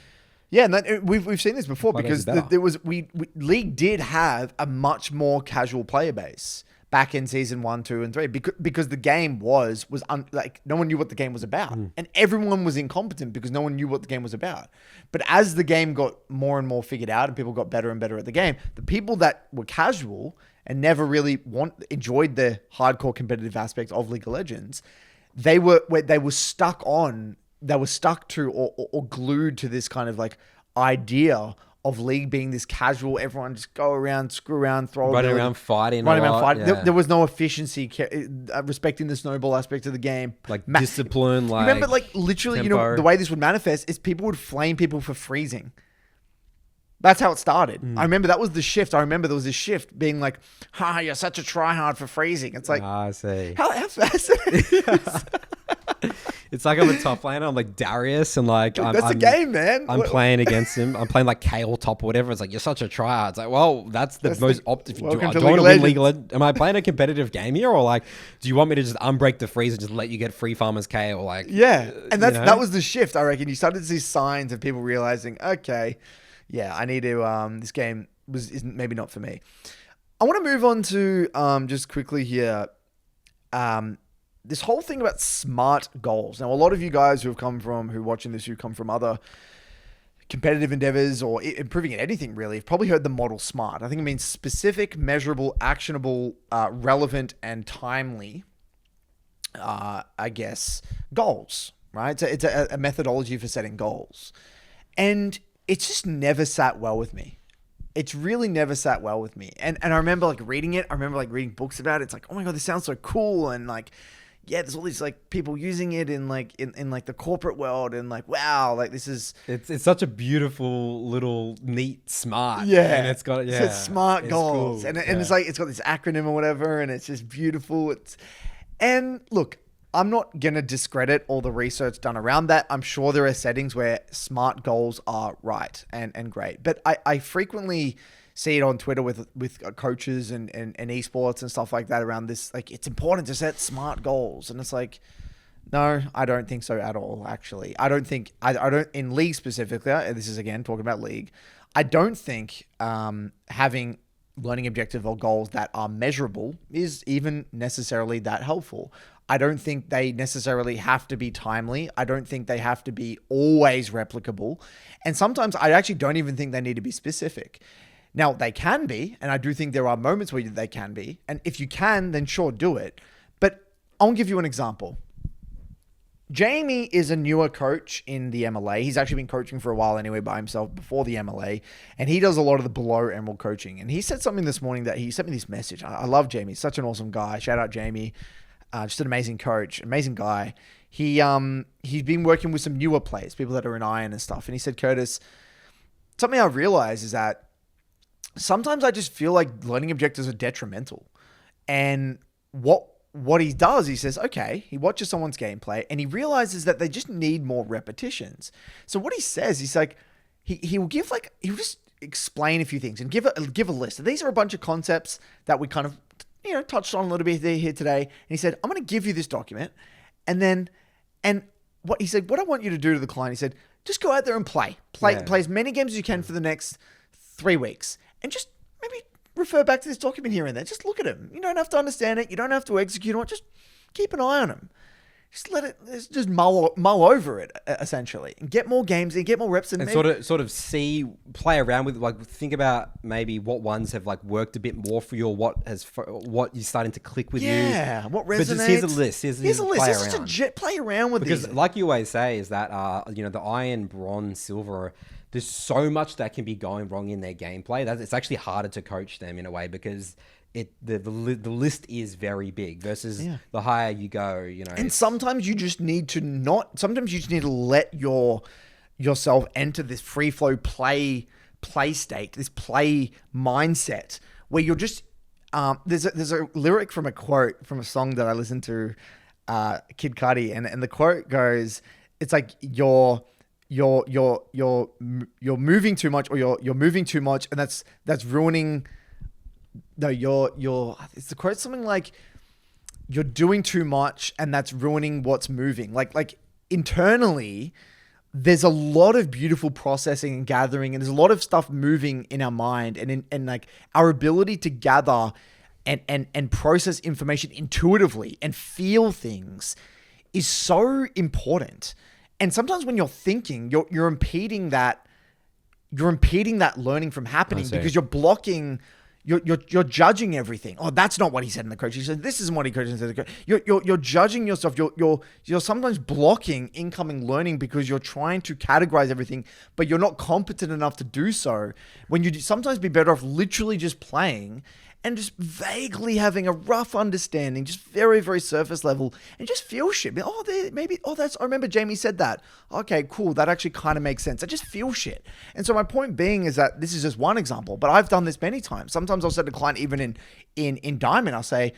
Yeah, and we've seen this before because League did have a much more casual player base back in season 1, 2, and 3 because the game was no one knew what the game was about, and everyone was incompetent because no one knew what the game was about. But as the game got more and more figured out and people got better and better at the game, the people that were casual and never really enjoyed the hardcore competitive aspect of League of Legends, they were stuck on. They were stuck to or glued to this kind of like idea of League being this casual, everyone just go around, screw around,
running around fighting.
Yeah. There was no efficiency, respecting the snowball aspect of the game.
Like discipline, like
remember, like literally,
tempo.
The way this would manifest is people would flame people for freezing. That's how it started. I remember that was the shift. I remember there was this shift being like, you're such a tryhard for freezing. It's like,
I see.
How fascinating.
It's like I'm a top laner. I'm like Darius, and like
that's a game, man.
I'm playing against him. I'm playing like Kale top or whatever. It's like, you're such a tryhard. It's like, well, that's the most optimal. Do I want to win League of Legends? Am I playing a competitive game here, or like, do you want me to just unbreak the freeze and just let you get free farmers Kale? Like,
yeah, and that was the shift. I reckon you started to see signs of people realizing, okay, yeah, I need to. This game isn't maybe not for me. I want to move on to just quickly here. This whole thing about smart goals. Now, a lot of you guys who come from other competitive endeavors or improving at anything really, have probably heard the model SMART. I think it means specific, measurable, actionable, relevant, and timely, goals, right? It's a methodology for setting goals. And it's just never sat well with me. It's really never sat well with me. And I remember like reading it. I remember like reading books about it. It's like, oh my God, this sounds so cool. And like, yeah, there's all these like people using it in like in like the corporate world, and like, wow, like this is
it's such a beautiful little neat smart.
Yeah,
and it's got
so it's smart goals,
cool.
and it's like it's got this acronym or whatever, and it's just beautiful. And look, I'm not gonna discredit all the research done around that. I'm sure there are settings where smart goals are right and great, but I frequently see it on Twitter with coaches and esports and stuff like that around this. Like, it's important to set smart goals, and it's like, no, I don't think so at all. Actually, I don't think I don't in league specifically. And this is again talking about league. I don't think having learning objective or goals that are measurable is even necessarily that helpful. I don't think they necessarily have to be timely. I don't think they have to be always replicable. And sometimes I actually don't even think they need to be specific. Now, they can be, and I do think there are moments where they can be. And if you can, then sure, do it. But I'll give you an example. Jamie is a newer coach in the MLA. He's actually been coaching for a while anyway by himself before the MLA. And he does a lot of the below Emerald coaching. And he said something this morning that he sent me this message. I love Jamie. He's such an awesome guy. Shout out Jamie. Just an amazing coach, amazing guy. He's been working with some newer players, people that are in Iron and stuff. And he said, Curtis, something I realized is that sometimes I just feel like learning objectives are detrimental. And what he does, he says, okay, he watches someone's gameplay and he realizes that they just need more repetitions. So what he says, he's like, he'll just explain a few things and give a list. These are a bunch of concepts that we kind of, touched on a little bit here today. And he said, I'm going to give you this document. And what he said, what I want you to do to the client, he said, just go out there and play as many games as you can for the next 3 weeks. And just maybe refer back to this document here and there. Just look at him. You don't have to understand it. You don't have to execute on it. Just keep an eye on him. Just mull over it, essentially, and get more games and get more reps
and sort of play around with, like, think about maybe what ones have like worked a bit more for you, or what you're starting to click with you.
Yeah, what resonates.
But just here's a list. Here's a list.
Play around with
because
these.
Like you always say, is that the iron, bronze, silver. There's so much that can be going wrong in their gameplay that it's actually harder to coach them in a way, because the list is very big versus the higher you go,
And sometimes you just need to let yourself enter this free flow play state, this play mindset where you're just there's a lyric from a quote from a song that I listened to, Kid Cudi, and the quote goes, it's like you're moving too much, or you're moving too much, and that's ruining. No, it's the quote something like, you're doing too much and that's ruining what's moving. Like internally, there's a lot of beautiful processing and gathering, and there's a lot of stuff moving in our mind, and like our ability to gather and process information intuitively and feel things is so important. And sometimes when you're thinking, you're impeding that learning from happening, because you're blocking. You're judging everything. Oh, that's not what he said in the coach. He said this isn't what he coached in the coach. You're judging yourself. You're sometimes blocking incoming learning because you're trying to categorize everything, but you're not competent enough to do so. When you sometimes be better off literally just playing and just vaguely having a rough understanding, just very, very surface level, and just feel shit. I remember Jamie said that. Okay, cool. That actually kind of makes sense. I just feel shit. And so my point being is that this is just one example, but I've done this many times. Sometimes I'll say to a client, even in Diamond, I'll say,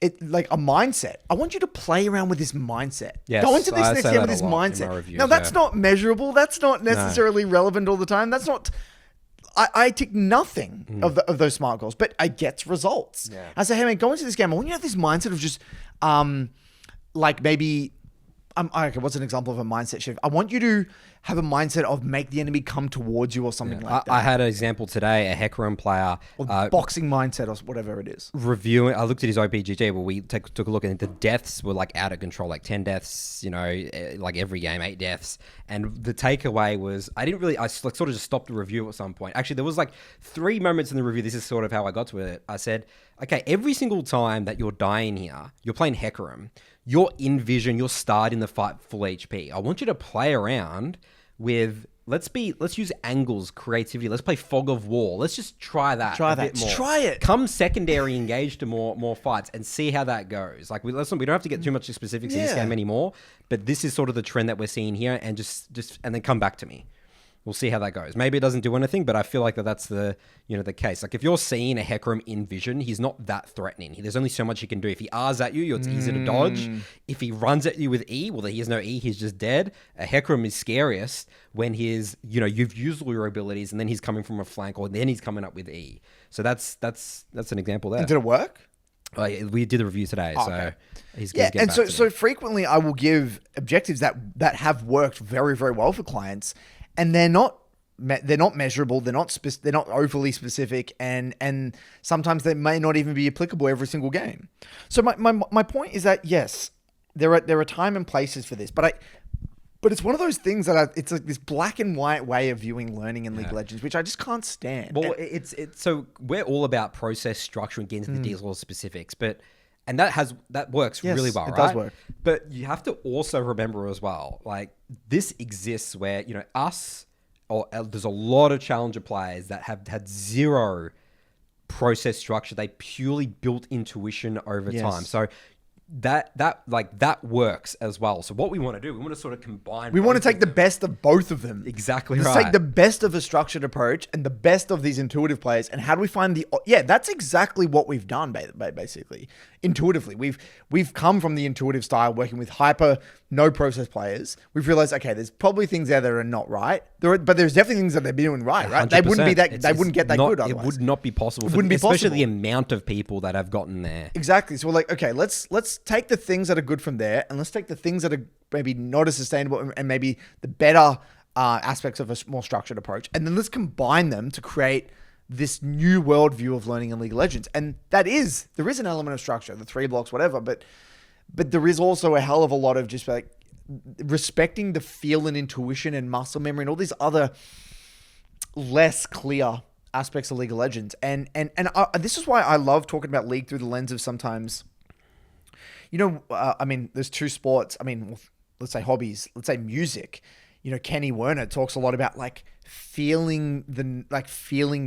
it like a mindset. I want you to play around with this mindset.
Yes,
go into this next game with this mindset.
Reviews,
now, that's not measurable. That's not necessarily relevant all the time. That's not... I tick nothing of those smart goals, but I get results. Yeah. I say, hey man, go into this game. I want you to have this mindset of just, like maybe, okay, what's an example of a mindset shift? I want you to have a mindset of make the enemy come towards you or something like that.
I had an example today, a Hecarim player.
Or boxing mindset or whatever it is.
Reviewing, I looked at his OPGG where we took a look, and the deaths were like out of control, like 10 deaths, like every game, 8 deaths. And the takeaway was, I sort of just stopped the review at some point. Actually, there was like 3 moments in the review. This is sort of how I got to it. I said, okay, every single time that you're dying here, you're playing Hecarim, you're in vision, you're starting the fight full HP. I want you to play around with let's use angles, creativity. Let's play fog of war. Let's just try that. Bit more.
Try it.
Come secondary, engage to more fights and see how that goes. Like we don't have to get too much into specifics in this game anymore, but this is sort of the trend that we're seeing here, and just and then come back to me. We'll see how that goes. Maybe it doesn't do anything, but I feel like that's the case. Like if you're seeing a Hecarim in vision, he's not that threatening. There's only so much he can do. If he R's at you, it's easy to dodge. If he runs at you with E, well, he has no E. He's just dead. A Hecarim is scariest when he's, you've used all your abilities and then he's coming from a flank or then he's coming up with E. So that's an example there.
And did it work?
We did the review today, so he's
yeah. And so frequently I will give objectives that have worked very, very well for clients. And they're not measurable. They're not overly specific, and sometimes they may not even be applicable every single game. So my point is that yes, there are time and places for this, but it's one of those things that it's like this black and white way of viewing learning in League of Legends, which I just can't stand.
Well, it's so we're all about process, structure, and getting into the details, specifics, and that works really well, right? It does work. But you have to also remember as well, like this exists where, there's a lot of challenger players that have had zero process structure. They purely built intuition over time. So that works as well. So what we want to do, we want to sort of combine.
We want to take the best of both of them.
Exactly
right. Let's take the best of a structured approach and the best of these intuitive players. And how do we find that's exactly what we've done basically. Intuitively, we've come from the intuitive style, working with hyper no process players. We've realized, okay, there's probably things there that are not right. But there's definitely things that they're doing right.
100%.
They wouldn't be that. They wouldn't get that good otherwise.
It would not be possible. Especially the amount of people that have gotten there.
Exactly. So we're like, okay, let's take the things that are good from there, and let's take the things that are maybe not as sustainable and maybe the better aspects of a more structured approach, and then let's combine them to create this new worldview of learning in League of Legends. And there is an element of structure, the 3 blocks, whatever, but there is also a hell of a lot of just like respecting the feel and intuition and muscle memory and all these other less clear aspects of League of Legends. And this is why I love talking about League through the lens of sometimes, there's 2 sports. Let's say hobbies, let's say music. Kenny Werner talks a lot about like feeling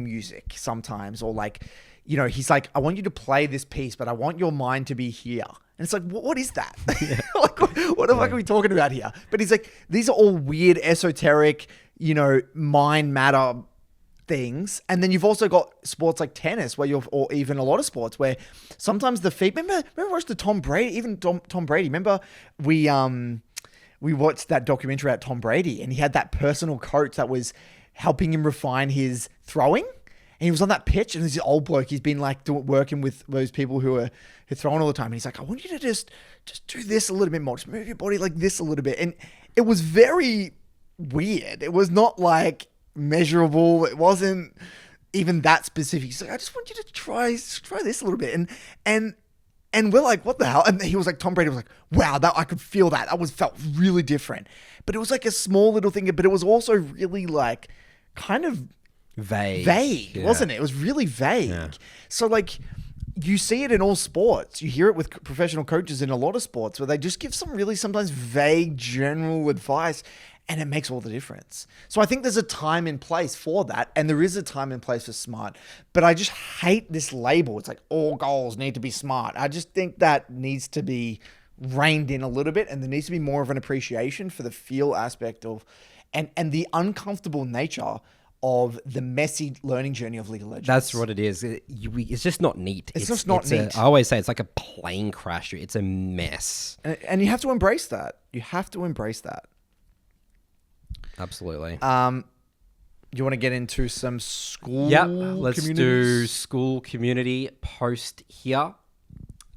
music sometimes, or like, he's like, I want you to play this piece, but I want your mind to be here. And it's like, what is that? Like, what the fuck are we talking about here? But he's like, these are all weird, esoteric, mind matter things. And then you've also got sports like tennis, or even a lot of sports where sometimes the feet. Remember watched the Tom Brady, even Tom Brady. Remember we watched that documentary about Tom Brady, and he had that personal coach that was helping him refine his throwing. And he was on that pitch, and there's this old bloke. He's been like working with those people who are throwing all the time. And he's like, I want you to just do this a little bit more. Just move your body like this a little bit. And it was very weird. It was not like measurable. It wasn't even that specific. He's like, I just want you to try this a little bit. And we're like, what the hell? And he was like, Tom Brady was like, wow, that I could feel that. That felt really different. But it was like a small little thing, but it was also really like kind of vague, wasn't it? It was really vague. Yeah. So like you see it in all sports. You hear it with professional coaches in a lot of sports where they just give some really sometimes vague general advice, and it makes all the difference. So I think there's a time and place for that, and there is a time and place for smart. But I just hate this label. It's like all goals need to be smart. I just think that needs to be reined in a little bit, and there needs to be more of an appreciation for the feel aspect of and the uncomfortable nature of the messy learning journey of League of Legends.
That's what it is. It's just not neat.
It's just not neat.
I always say it's like a plane crasher. It's a mess.
And you have to embrace that. You have to embrace that.
Absolutely.
You want to get into some Skool?
Yeah, let's do Skool community post here.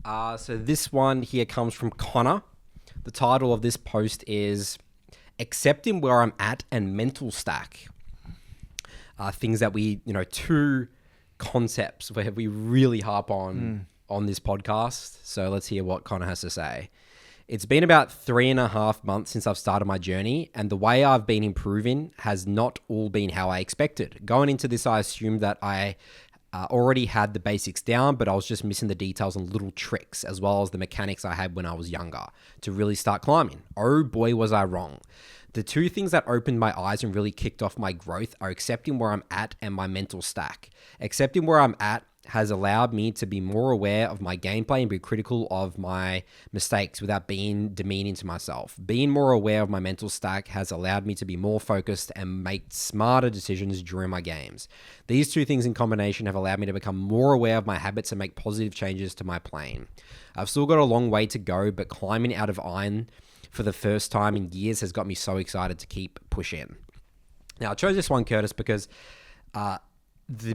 So this one here comes from Connor. The title of this post is Accepting Where I'm At and Mental Stack. Things that we, 2 concepts where we really harp on this podcast. So let's hear what Connor has to say. It's been about 3.5 months since I've started my journey, and the way I've been improving has not all been how I expected. Going into this, I assumed that I already had the basics down, but I was just missing the details and little tricks, as well as the mechanics I had when I was younger to really start climbing. Oh boy, was I wrong. The two things that opened my eyes and really kicked off my growth are accepting where I'm at and my mental stack. Accepting where I'm at has allowed me to be more aware of my gameplay and be critical of my mistakes without being demeaning to myself. Being more aware of my mental stack has allowed me to be more focused and make smarter decisions during my games. These two things in combination have allowed me to become more aware of my habits and make positive changes to my playing. I've still got a long way to go, but climbing out of iron for the first time in years has got me so excited to keep pushing. Now, I chose this one, Curtis, because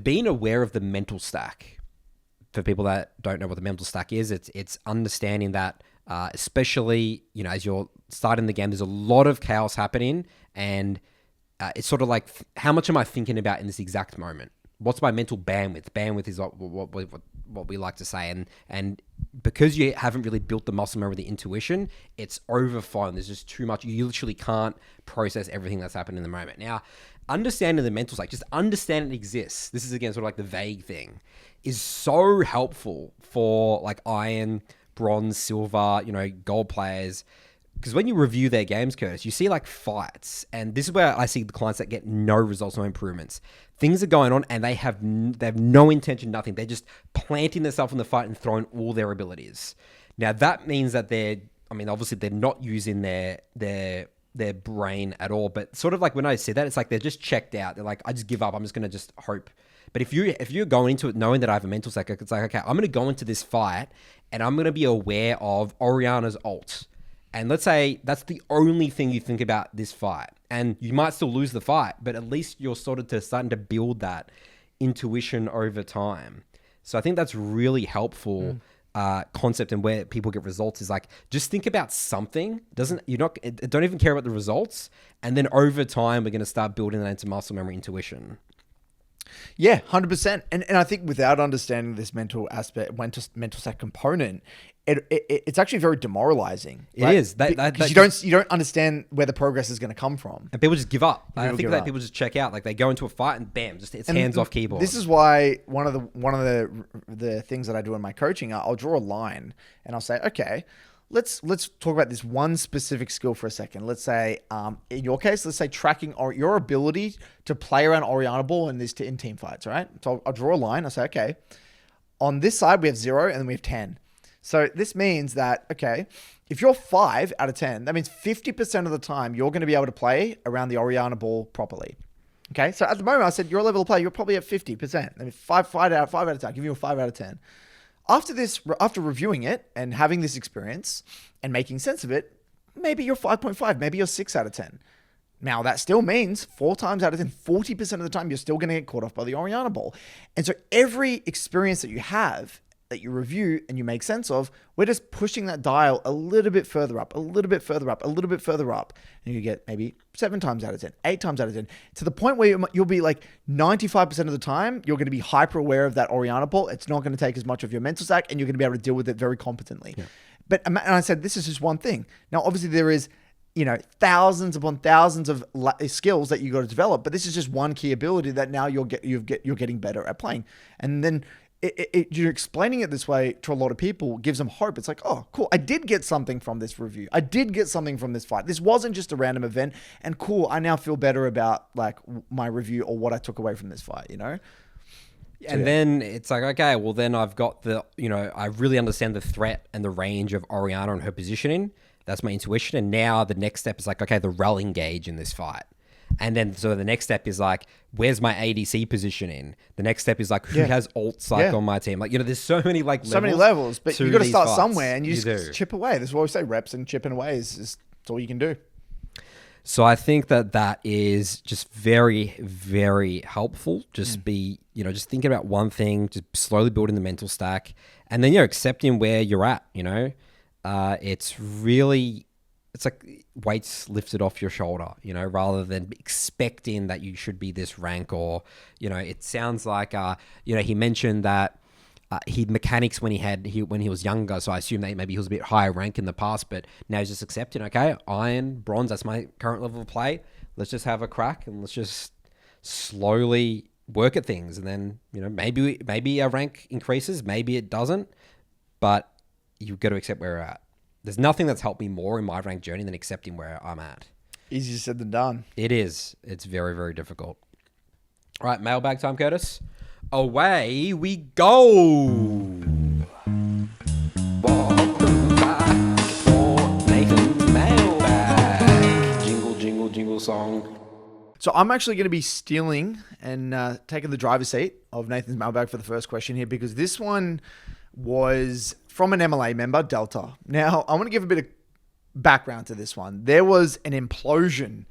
being aware of the mental stack, for people that don't know what the mental stack is, it's understanding that, especially, as you're starting the game, there's a lot of chaos happening, and it's sort of like, how much am I thinking about in this exact moment? What's my mental bandwidth? Bandwidth is what we like to say, and because you haven't really built the muscle memory, the intuition, it's overflowing. There's just too much. You literally can't process everything that's happening in the moment. Now, understanding the mental side, just understand it exists. This is again sort of like the vague thing, is so helpful for like iron, bronze, silver, gold players. Because when you review their games, Curtis, you see like fights, and this is where I see the clients that get no results, no improvements. Things are going on, and they have no intention, nothing. They're just planting themselves in the fight and throwing all their abilities. Now that means that obviously they're not using their brain at all. But sort of like when I say that, it's like they're just checked out. They're like, I just give up. I'm just gonna just hope. But if you're going into it knowing that I have a mental stack, it's like, okay, I'm gonna go into this fight, and I'm gonna be aware of Oriana's ult. And let's say that's the only thing you think about this fight. And you might still lose the fight, but at least you're starting to build that intuition over time. So I think that's really helpful concept, and where people get results is like, just think about something. Don't even care about the results. And then over time, we're going to start building that into muscle memory, intuition.
Yeah, 100%. And I think without understanding this mental aspect, mental stack component, it's actually very demoralizing. Right?
It is.
Because you don't understand where the progress is going to come from.
And people just give up. I think that people just check out. Like they go into a fight and bam, just it's hands off keyboard.
This is why one of the things that I do in my coaching, I'll draw a line and I'll say, okay, let's talk about this one specific skill for a second. Let's say, in your case, let's say tracking your ability to play around Oriana ball in team fights, right? So I'll draw a line. I'll say, okay, on this side we have 0 and then we have 10. So this means that, okay, if you're 5 out of 10, that means 50% of the time you're going to be able to play around the Oriana ball properly. Okay, so at the moment I said your level of play, you're probably at 50%. I mean, 5 out of 10, give you a 5 out of 10. After reviewing it and having this experience and making sense of it, maybe you're 5.5, maybe you're 6 out of 10. Now that still means 4 times out of 10, 40% of the time, you're still going to get caught off by the Oriana ball. And so every experience that you have, that you review and you make sense of, we're just pushing that dial a little bit further up, a little bit further up, a little bit further up. And you get maybe 7 times out of 10, 8 times out of 10, to the point where you'll be like 95% of the time, you're going to be hyper aware of that Oriana ball. It's not going to take as much of your mental stack, and you're going to be able to deal with it very competently. Yeah. And I said, this is just one thing. Now, obviously there is, thousands upon thousands of skills that you got to develop, but this is just one key ability that now you're getting better at playing. And then you're explaining it this way to a lot of people gives them hope. It's like, oh, cool. I did get something from this review. I did get something from this fight. This wasn't just a random event, and cool. I now feel better about like my review or what I took away from this fight,
And then it's like, okay, well then I've got I really understand the threat and the range of Oriana and her positioning. That's my intuition. And now the next step is like, okay, the rallying gauge in this fight. And then, so the next step is like, where's my ADC positioning? The next step is like, who has ults on my team? Like, there's so many levels,
but you got to start somewhere, and you just chip away. That's what we say, reps and chipping away is all you can do.
So I think that is just very, very helpful. Just just thinking about one thing, just slowly building the mental stack, and then, accepting where you're at, it's really, it's like weights lifted off your shoulder, rather than expecting that you should be this rank, or, it sounds like, he mentioned that he mechanics when he was younger. So I assume that maybe he was a bit higher rank in the past, but now he's just accepting, okay, iron, bronze, that's my current level of play. Let's just have a crack and let's just slowly work at things, and then maybe our rank increases, maybe it doesn't, but you've got to accept where we're at. There's nothing that's helped me more in my rank journey than accepting where I'm at.
Easier said than done.
It is. It's very, very difficult. All right, mailbag time, Curtis. Away we go. Welcome back for Nathan's mailbag. Jingle, jingle, jingle song.
So I'm actually going to be stealing and taking the driver's seat of Nathan's mailbag for the first question here, because this one was from an MLA member, Delta. Now, I want to give a bit of background to this one. There was an implosion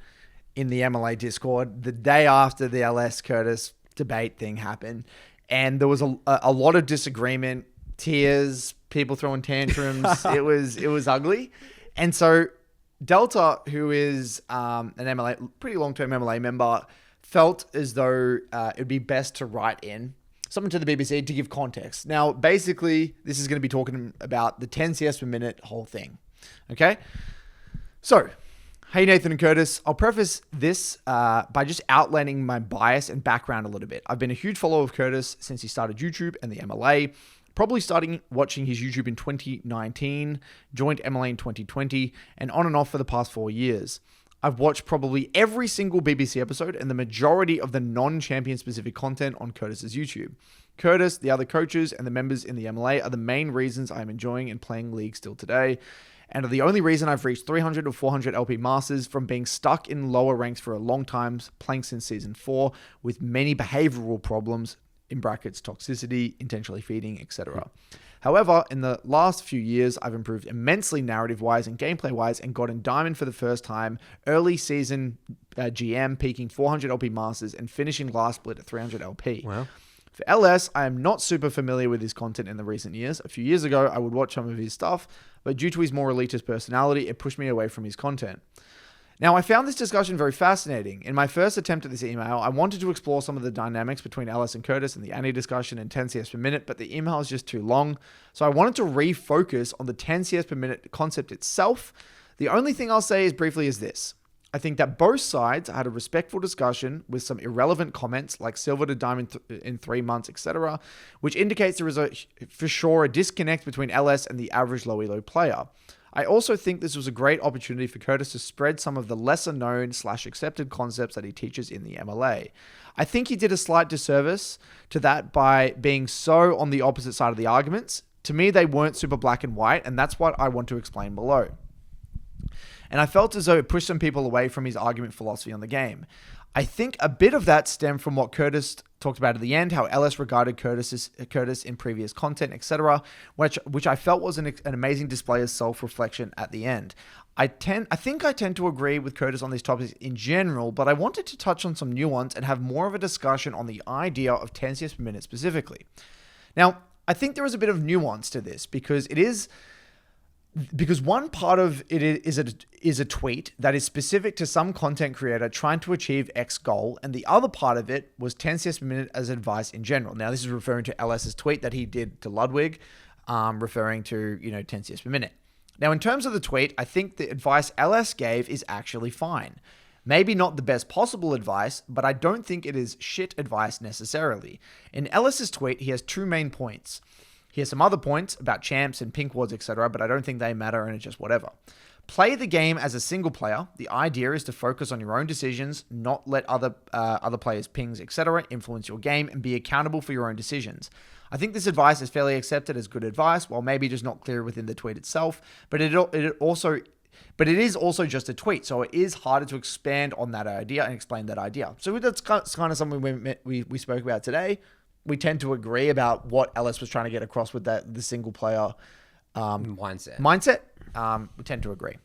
in the MLA Discord the day after the LS Curtis debate thing happened. And there was a lot of disagreement, tears, people throwing tantrums. It was ugly. And so Delta, who is an MLA, pretty long-term MLA member, felt as though it would be best to write in something to the BBC to give context. Now, basically, this is going to be talking about the 10 CS per minute whole thing. Okay? So, hey, Nathan and Curtis. I'll preface this by just outlining my bias and background a little bit. I've been a huge follower of Curtis since he started YouTube and the MLA. Probably starting watching his YouTube in 2019, joined MLA in 2020, and on and off for the past 4 years. I've watched probably every single BBC episode and the majority of the non-champion specific content on Curtis's YouTube. Curtis, the other coaches, and the members in the MLA are the main reasons I'm enjoying and playing League still today, and are the only reason I've reached 300 or 400 LP Masters from being stuck in lower ranks for a long time, playing since Season 4, with many behavioral problems, in brackets, toxicity, intentionally feeding, etc. However, in the last few years, I've improved immensely narrative-wise and gameplay-wise and got in Diamond for the first time, early season GM, peaking 400 LP Masters and finishing last split at 300 LP.
Wow.
For LS, I am not super familiar with his content in the recent years. A few years ago, I would watch some of his stuff, but due to his more elitist personality, it pushed me away from his content. Now, I found this discussion very fascinating. In my first attempt at this email, I wanted to explore some of the dynamics between LS and Curtis and the Annie discussion and 10 CS per minute, but the email is just too long. So I wanted to refocus on the 10 CS per minute concept itself. The only thing I'll say is briefly is this. I think that both sides had a respectful discussion with some irrelevant comments like silver to diamond in 3 months, etc., which indicates there is for sure a disconnect between LS and the average low elo player. I also think this was a great opportunity for Curtis to spread some of the lesser known / accepted concepts that he teaches in the MLA. I think he did a slight disservice to that by being so on the opposite side of the arguments. To me, they weren't super black and white, and that's what I want to explain below. And I felt as though it pushed some people away from his argument philosophy on the game. I think a bit of that stemmed from what Curtis talked about at the end, how LS regarded Curtis in previous content, etc., which I felt was an amazing display of self-reflection at the end. I think I tend to agree with Curtis on these topics in general, but I wanted to touch on some nuance and have more of a discussion on the idea of 10 CS per minute specifically. Now, I think there is a bit of nuance to this because one part of it is a tweet that is specific to some content creator trying to achieve X goal, and the other part of it was 10 CS per minute as advice in general. Now, this is referring to LS's tweet that he did to Ludwig, referring to 10 CS per minute. Now, in terms of the tweet, I think the advice LS gave is actually fine. Maybe not the best possible advice, but I don't think it is shit advice necessarily. In LS's tweet, he has 2 main points. He has some other points about champs and pink wards, etc., but I don't think they matter and it's just whatever. Play the game as a single player. The idea is to focus on your own decisions, not let other players' pings, etc., influence your game, and be accountable for your own decisions. I think this advice is fairly accepted as good advice, while maybe just not clear within the tweet itself, but it is also just a tweet, so it is harder to expand on that idea and explain that idea. So that's kind of something we spoke about today. We tend to agree about what Ellis was trying to get across with the single player mindset. We tend to agree.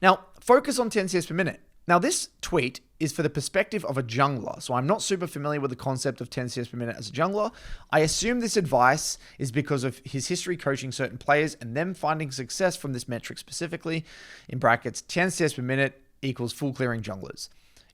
Now, focus on 10 CS per minute. Now, this tweet is for the perspective of a jungler, so I'm not super familiar with the concept of 10 CS per minute as a jungler. I assume this advice is because of his history coaching certain players and them finding success from this metric specifically, in brackets, 10 CS per minute equals full clearing junglers.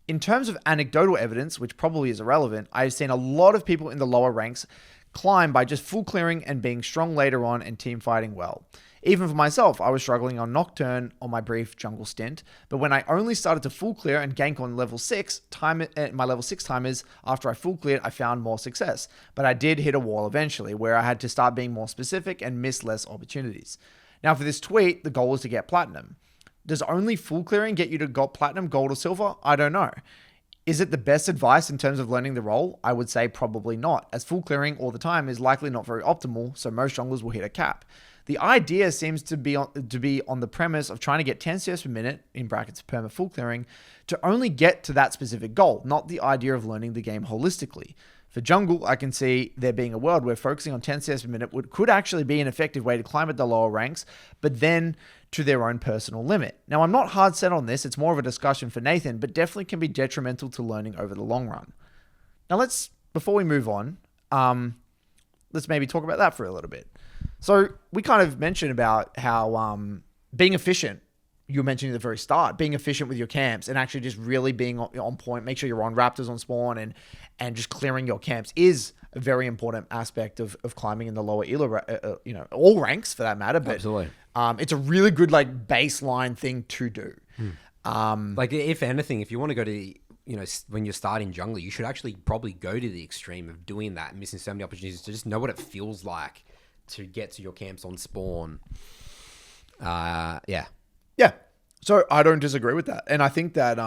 In terms of anecdotal evidence, which probably is irrelevant, I have seen a lot of people in the lower ranks climb by just full clearing and being strong later on and team fighting well. Even for myself, I was struggling on Nocturne on my brief jungle stint, but when I only started to full clear and gank on level 6, my level 6 timers, after I full cleared, I found more success. But I did hit a wall eventually, where I had to start being more specific and miss less opportunities. Now for this tweet, the goal is to get platinum. Does only full clearing get you to platinum, gold, or silver? I don't know. Is it the best advice in terms of learning the role? I would say probably not, as full clearing all the time is likely not very optimal, so most junglers will hit a cap. The idea seems to be on the premise of trying to get 10 CS per minute, in brackets perma full clearing, to only get to that specific goal, not the idea of learning the game holistically. For jungle, I can see there being a world where focusing on 10 CS per minute could actually be an effective way to climb at the lower ranks, but then to their own personal limit. Now, I'm not hard set on this, it's more of a discussion for Nathan, but definitely can be detrimental to learning over the long run. Now before we move on, let's maybe talk about that for a little bit. So we kind of mentioned about how being efficient, you were mentioning at the very start, being efficient with your camps and actually just really being on point, make sure you're on raptors on spawn and just clearing your camps is a very important aspect of climbing in the lower elo, all ranks for that matter. But
Absolutely.
It's a really good baseline thing to do.
If anything, if you want to go to, when you're starting jungle, you should actually probably go to the extreme of doing that and missing so many opportunities to just know what it feels like to get to your camps on spawn. Yeah.
So I don't disagree with that. And I think that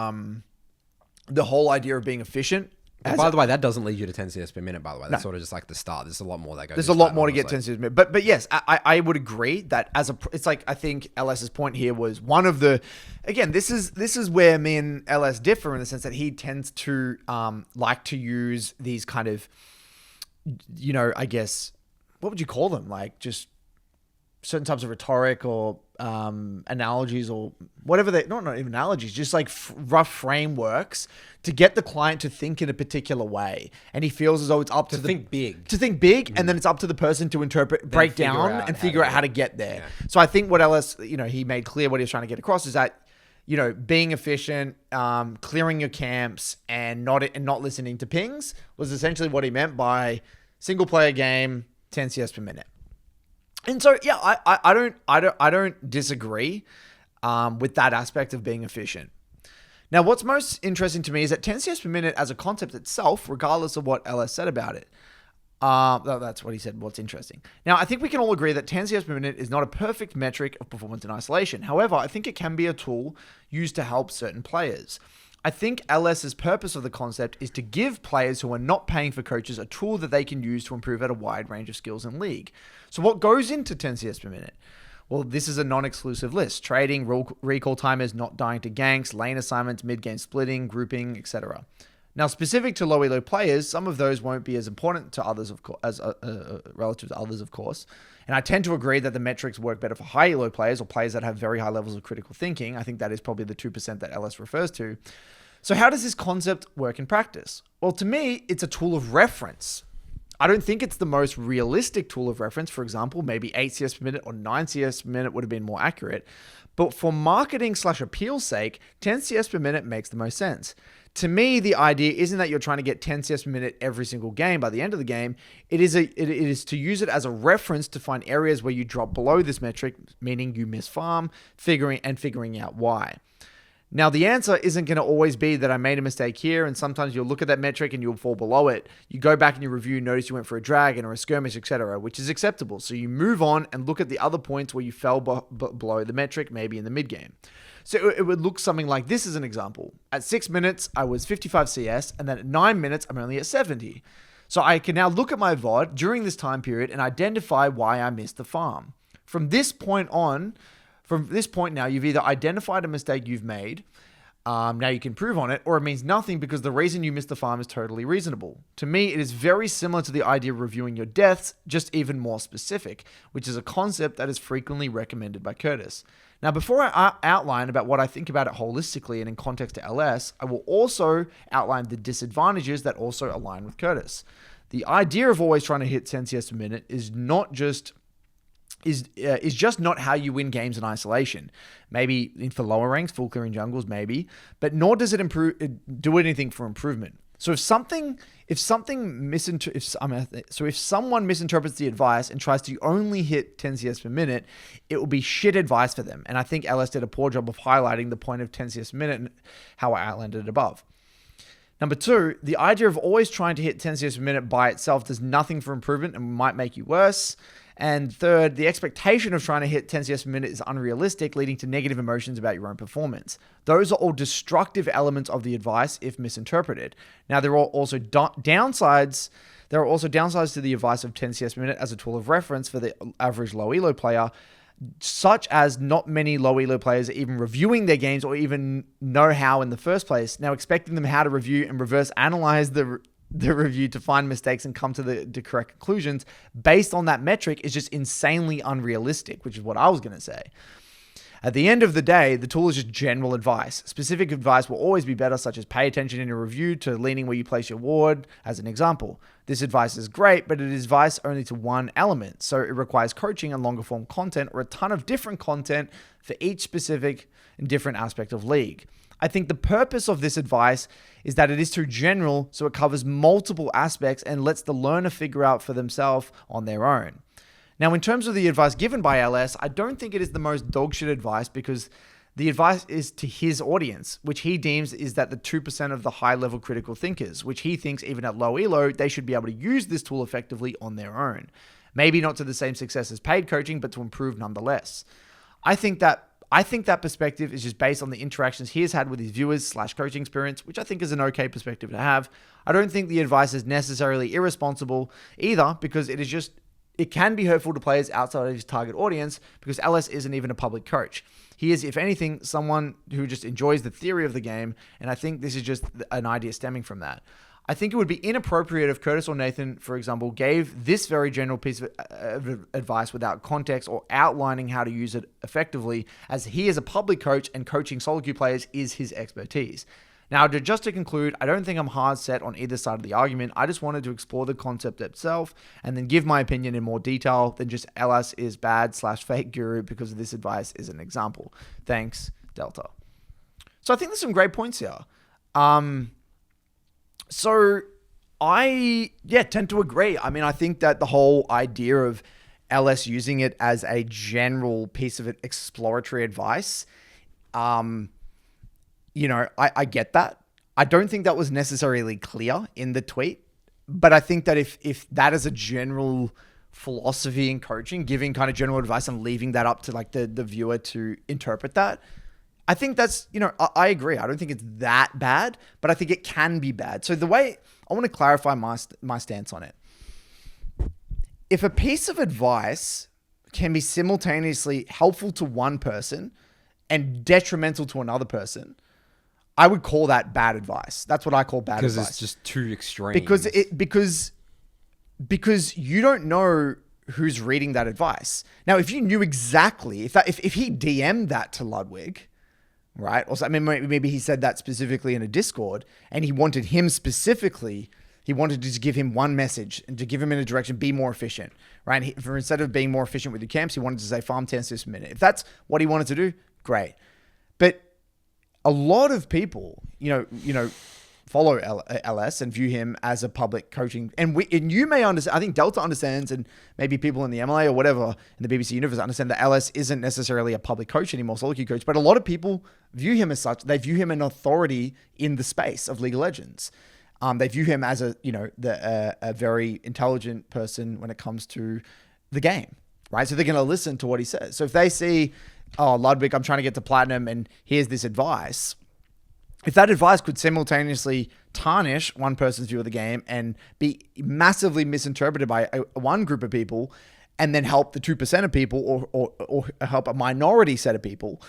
the whole idea of being efficient.
By the way, that doesn't lead you to 10 CS per minute, by the way. That's sort of just like the start. There's a lot more that goes.
There's a lot more to get 10 CS per minute. But yes, I would agree that it's like, I think LS's point here was one of the, again, this is where me and LS differ in the sense that he tends to like to use these kind of, I guess, what would you call them? Like just certain types of rhetoric or analogies or whatever not even analogies, just like rough frameworks to get the client to think in a particular way. And he feels as though it's up to
think big.
To think big, and then it's up to the person to interpret, break down, and figure out how to get there. Yeah. So I think what LS, he made clear what he was trying to get across is that, being efficient, clearing your camps, and not listening to pings was essentially what he meant by single player game, 10 CS per minute. And so, yeah, I don't disagree with that aspect of being efficient. Now, what's most interesting to me is that 10 CS per minute as a concept itself, regardless of what LS said about it, that's what he said, what's interesting. Now, I think we can all agree that 10 CS per minute is not a perfect metric of performance in isolation. However, I think it can be a tool used to help certain players. I think LS's purpose of the concept is to give players who are not paying for coaches a tool that they can use to improve at a wide range of skills in League. So what goes into 10 CS per minute? Well, this is a non-exclusive list. Trading, recall timers, not dying to ganks, lane assignments, mid-game splitting, grouping, etc. Now, specific to low elo players, some of those won't be as important to others, of course, as relative to others, of course. And I tend to agree that the metrics work better for high elo players or players that have very high levels of critical thinking. I think that is probably the 2% that LS refers to. So how does this concept work in practice? Well, to me, it's a tool of reference. I don't think it's the most realistic tool of reference. For example, maybe 8 CS per minute or 9 CS per minute would have been more accurate. But for marketing/appeal sake, 10 CS per minute makes the most sense. To me, the idea isn't that you're trying to get 10 CS per minute every single game by the end of the game. It is to use it as a reference to find areas where you drop below this metric, meaning you miss farm, figuring out why. Now, the answer isn't going to always be that I made a mistake here, and sometimes you'll look at that metric and you'll fall below it. You go back and you review, notice you went for a dragon or a skirmish, etc., which is acceptable. So you move on and look at the other points where you fell below the metric, maybe in the mid game. So it would look something like this as an example. At 6 minutes, I was 55 CS, and then at 9 minutes, I'm only at 70. So I can now look at my VOD during this time period and identify why I missed the farm. From this point now, you've either identified a mistake you've made, now you can prove on it, or it means nothing because the reason you missed the farm is totally reasonable. To me, it is very similar to the idea of reviewing your deaths, just even more specific, which is a concept that is frequently recommended by Curtis. Now, before I outline about what I think about it holistically and in context to LS, I will also outline the disadvantages that also align with Curtis. The idea of always trying to hit 10 CS per minute is just not how you win games in isolation. Maybe for lower ranks, full clearing jungles, maybe, but nor does it do anything for improvement. So if someone misinterprets the advice and tries to only hit 10 CS per minute, it will be shit advice for them. And I think LS did a poor job of highlighting the point of 10 CS per minute and how I outlined it above. Number 2, the idea of always trying to hit 10 CS per minute by itself does nothing for improvement and might make you worse. And 3rd, the expectation of trying to hit 10 CS per minute is unrealistic, leading to negative emotions about your own performance. Those are all destructive elements of the advice if misinterpreted. Now, there are also downsides. There are also downsides to the advice of 10 CS per minute as a tool of reference for the average low elo player, such as not many low elo players are even reviewing their games or even know how in the first place. Now, expecting them how to review and reverse analyze the review to find mistakes and come to the correct conclusions based on that metric is just insanely unrealistic, which is what I was going to say. At the end of the day, the tool is just general advice. Specific advice will always be better, such as pay attention in your review to leaning where you place your ward, as an example. This advice is great, but it is advice only to one element, so it requires coaching and longer form content or a ton of different content for each specific and different aspect of League. I think the purpose of this advice is that it is too general, so it covers multiple aspects and lets the learner figure out for themselves on their own. Now, in terms of the advice given by LS, I don't think it is the most dogshit advice because the advice is to his audience, which he deems is that the 2% of the high-level critical thinkers, which he thinks even at low elo, they should be able to use this tool effectively on their own. Maybe not to the same success as paid coaching, but to improve nonetheless. I think that perspective is just based on the interactions he has had with his viewers / coaching experience, which I think is an okay perspective to have. I don't think the advice is necessarily irresponsible either, because it can be hurtful to players outside of his target audience because LS isn't even a public coach. He is, if anything, someone who just enjoys the theory of the game, and I think this is just an idea stemming from that. I think it would be inappropriate if Curtis or Nathan, for example, gave this very general piece of advice without context or outlining how to use it effectively, as he is a public coach and coaching solo queue players is his expertise. Now, just to conclude, I don't think I'm hard set on either side of the argument. I just wanted to explore the concept itself and then give my opinion in more detail than just LS is bad / fake guru because this advice is an example. Thanks, Delta. So I think there's some great points here. So I tend to agree. I mean, I think that the whole idea of LS using it as a general piece of exploratory advice, I get that. I don't think that was necessarily clear in the tweet, but I think that if that is a general philosophy in coaching, giving kind of general advice and leaving that up to like the viewer to interpret that, I think that's, I agree. I don't think it's that bad, but I think it can be bad. So the way I want to clarify my stance on it. If a piece of advice can be simultaneously helpful to one person and detrimental to another person, I would call that bad advice. That's what I call bad advice.
Because it's just too extreme.
Because you don't know who's reading that advice. Now, if you knew exactly, if he DM'd that to Ludwig, right? Or maybe he said that specifically in a Discord and he wanted him specifically, he wanted to just give him one message and to give him in a direction, be more efficient, right? Instead of being more efficient with your camps, he wanted to say farm 10 assists per minute. If that's what he wanted to do, great. But a lot of people, follow LS and view him as a public coaching. And you may understand, I think Delta understands, and maybe people in the MLA or whatever in the BBC universe understand that LS isn't necessarily a public coach anymore, solo queue coach, but a lot of people view him as such. They view him an authority in the space of League of Legends. They view him as a very intelligent person when it comes to the game, right? So they're going to listen to what he says. So if they see, oh, Ludwig, I'm trying to get to platinum and here's this advice. If that advice could simultaneously tarnish one person's view of the game and be massively misinterpreted by one group of people and then help the 2% of people or help a minority set of people,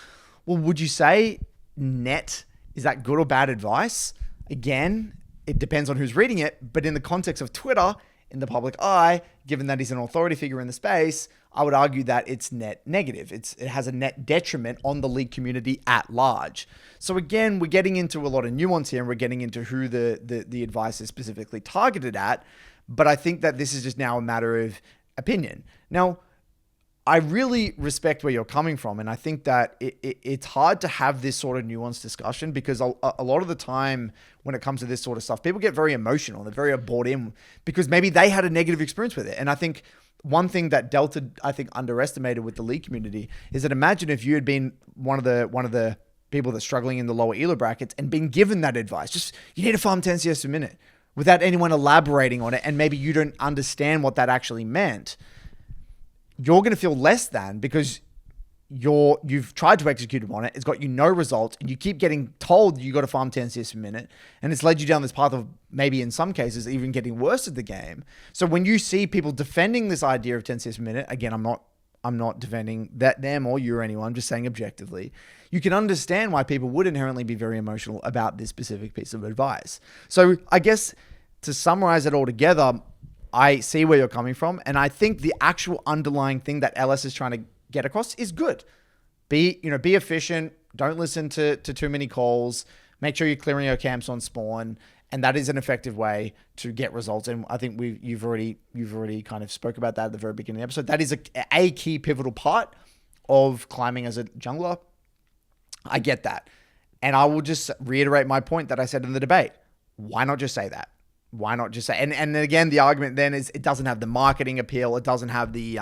well, would you say net, is that good or bad advice? Again, it depends on who's reading it, but in the context of Twitter, in the public eye, given that he's an authority figure in the space, I would argue that it's net negative. It has a net detriment on the League community at large. So again, we're getting into a lot of nuance here and we're getting into who the advice is specifically targeted at. But I think that this is just now a matter of opinion. Now, I really respect where you're coming from. And I think that it's hard to have this sort of nuanced discussion because a lot of the time when it comes to this sort of stuff, people get very emotional. They're very bought in because maybe they had a negative experience with it. And I think one thing that Delta, I think, underestimated with the League community is that imagine if you had been one of the people that's struggling in the lower ELO brackets and been given that advice. Just, you need to farm 10 CS a minute without anyone elaborating on it. And maybe you don't understand what that actually meant. You're going to feel less than because you've tried to execute upon it. It's got you no results and you keep getting told you got to farm 10 CS a minute. And it's led you down this path of maybe in some cases even getting worse at the game. So when you see people defending this idea of 10 CS a minute, again, I'm not defending them or you or anyone. I'm just saying objectively, you can understand why people would inherently be very emotional about this specific piece of advice. So I guess to summarize it all together, I see where you're coming from. And I think the actual underlying thing that LS is trying to get across is good. Be efficient. Don't listen to too many calls. Make sure you're clearing your camps on spawn. And that is an effective way to get results. And I think you've already kind of spoke about that at the very beginning of the episode. That is a key pivotal part of climbing as a jungler. I get that. And I will just reiterate my point that I said in the debate. Why not just say that? Why not just say, and again, the argument then is it doesn't have the marketing appeal. It doesn't have the,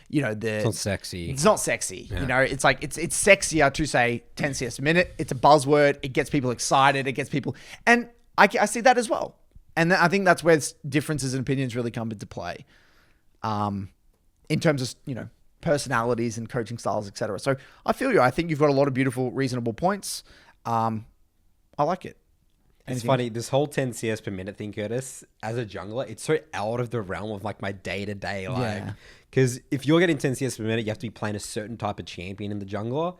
it's
not sexy.
It's not sexy. Yeah. It's like, it's sexier to say 10 CS a minute. It's a buzzword. It gets people excited. It gets people, and I see that as well. And I think that's where differences in opinions really come into play. In terms of, personalities and coaching styles, etc. So I feel you. I think you've got a lot of beautiful, reasonable points. I like it.
It's funny, this whole 10 CS per minute thing, Curtis, as a jungler, it's so out of the realm of like my day-to-day life. Because if you're getting 10 CS per minute, you have to be playing a certain type of champion in the jungle,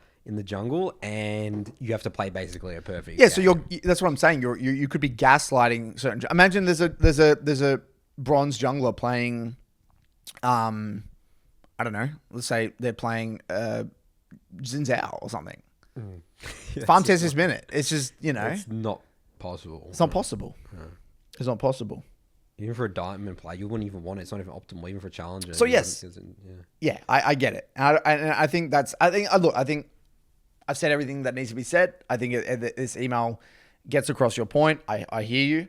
and you have to play basically a perfect game.
So that's what I'm saying. You could be gaslighting certain. Imagine there's a bronze jungler playing, I don't know. Let's say they're playing Xin Zhao or something. Farm 10 CS per minute. It's just
it's not possible.
It's not possible. It's not possible.
Even for a diamond play, you wouldn't even want it. It's not even optimal, even for a challenger.
So yes, I get it. And I think I've said everything that needs to be said. I think this email gets across your point. I hear you,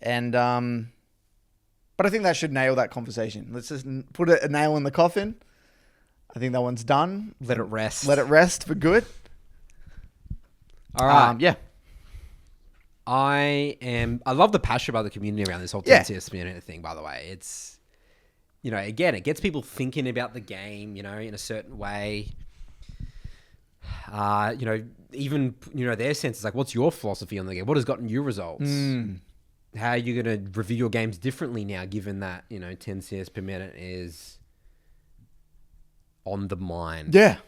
and but I think that should nail that conversation. Let's just put a nail in the coffin. I think that one's done.
Let it rest.
Let it rest for good.
All right.
Yeah.
I love the passion about the community around this whole 10 CS minute thing, by the way. It's, again, it gets people thinking about the game, in a certain way. Even, their sense is like, what's your philosophy on the game? What has gotten you results? How are you going to review your games differently now, given that, 10 CS per minute is on the mind?
Yeah.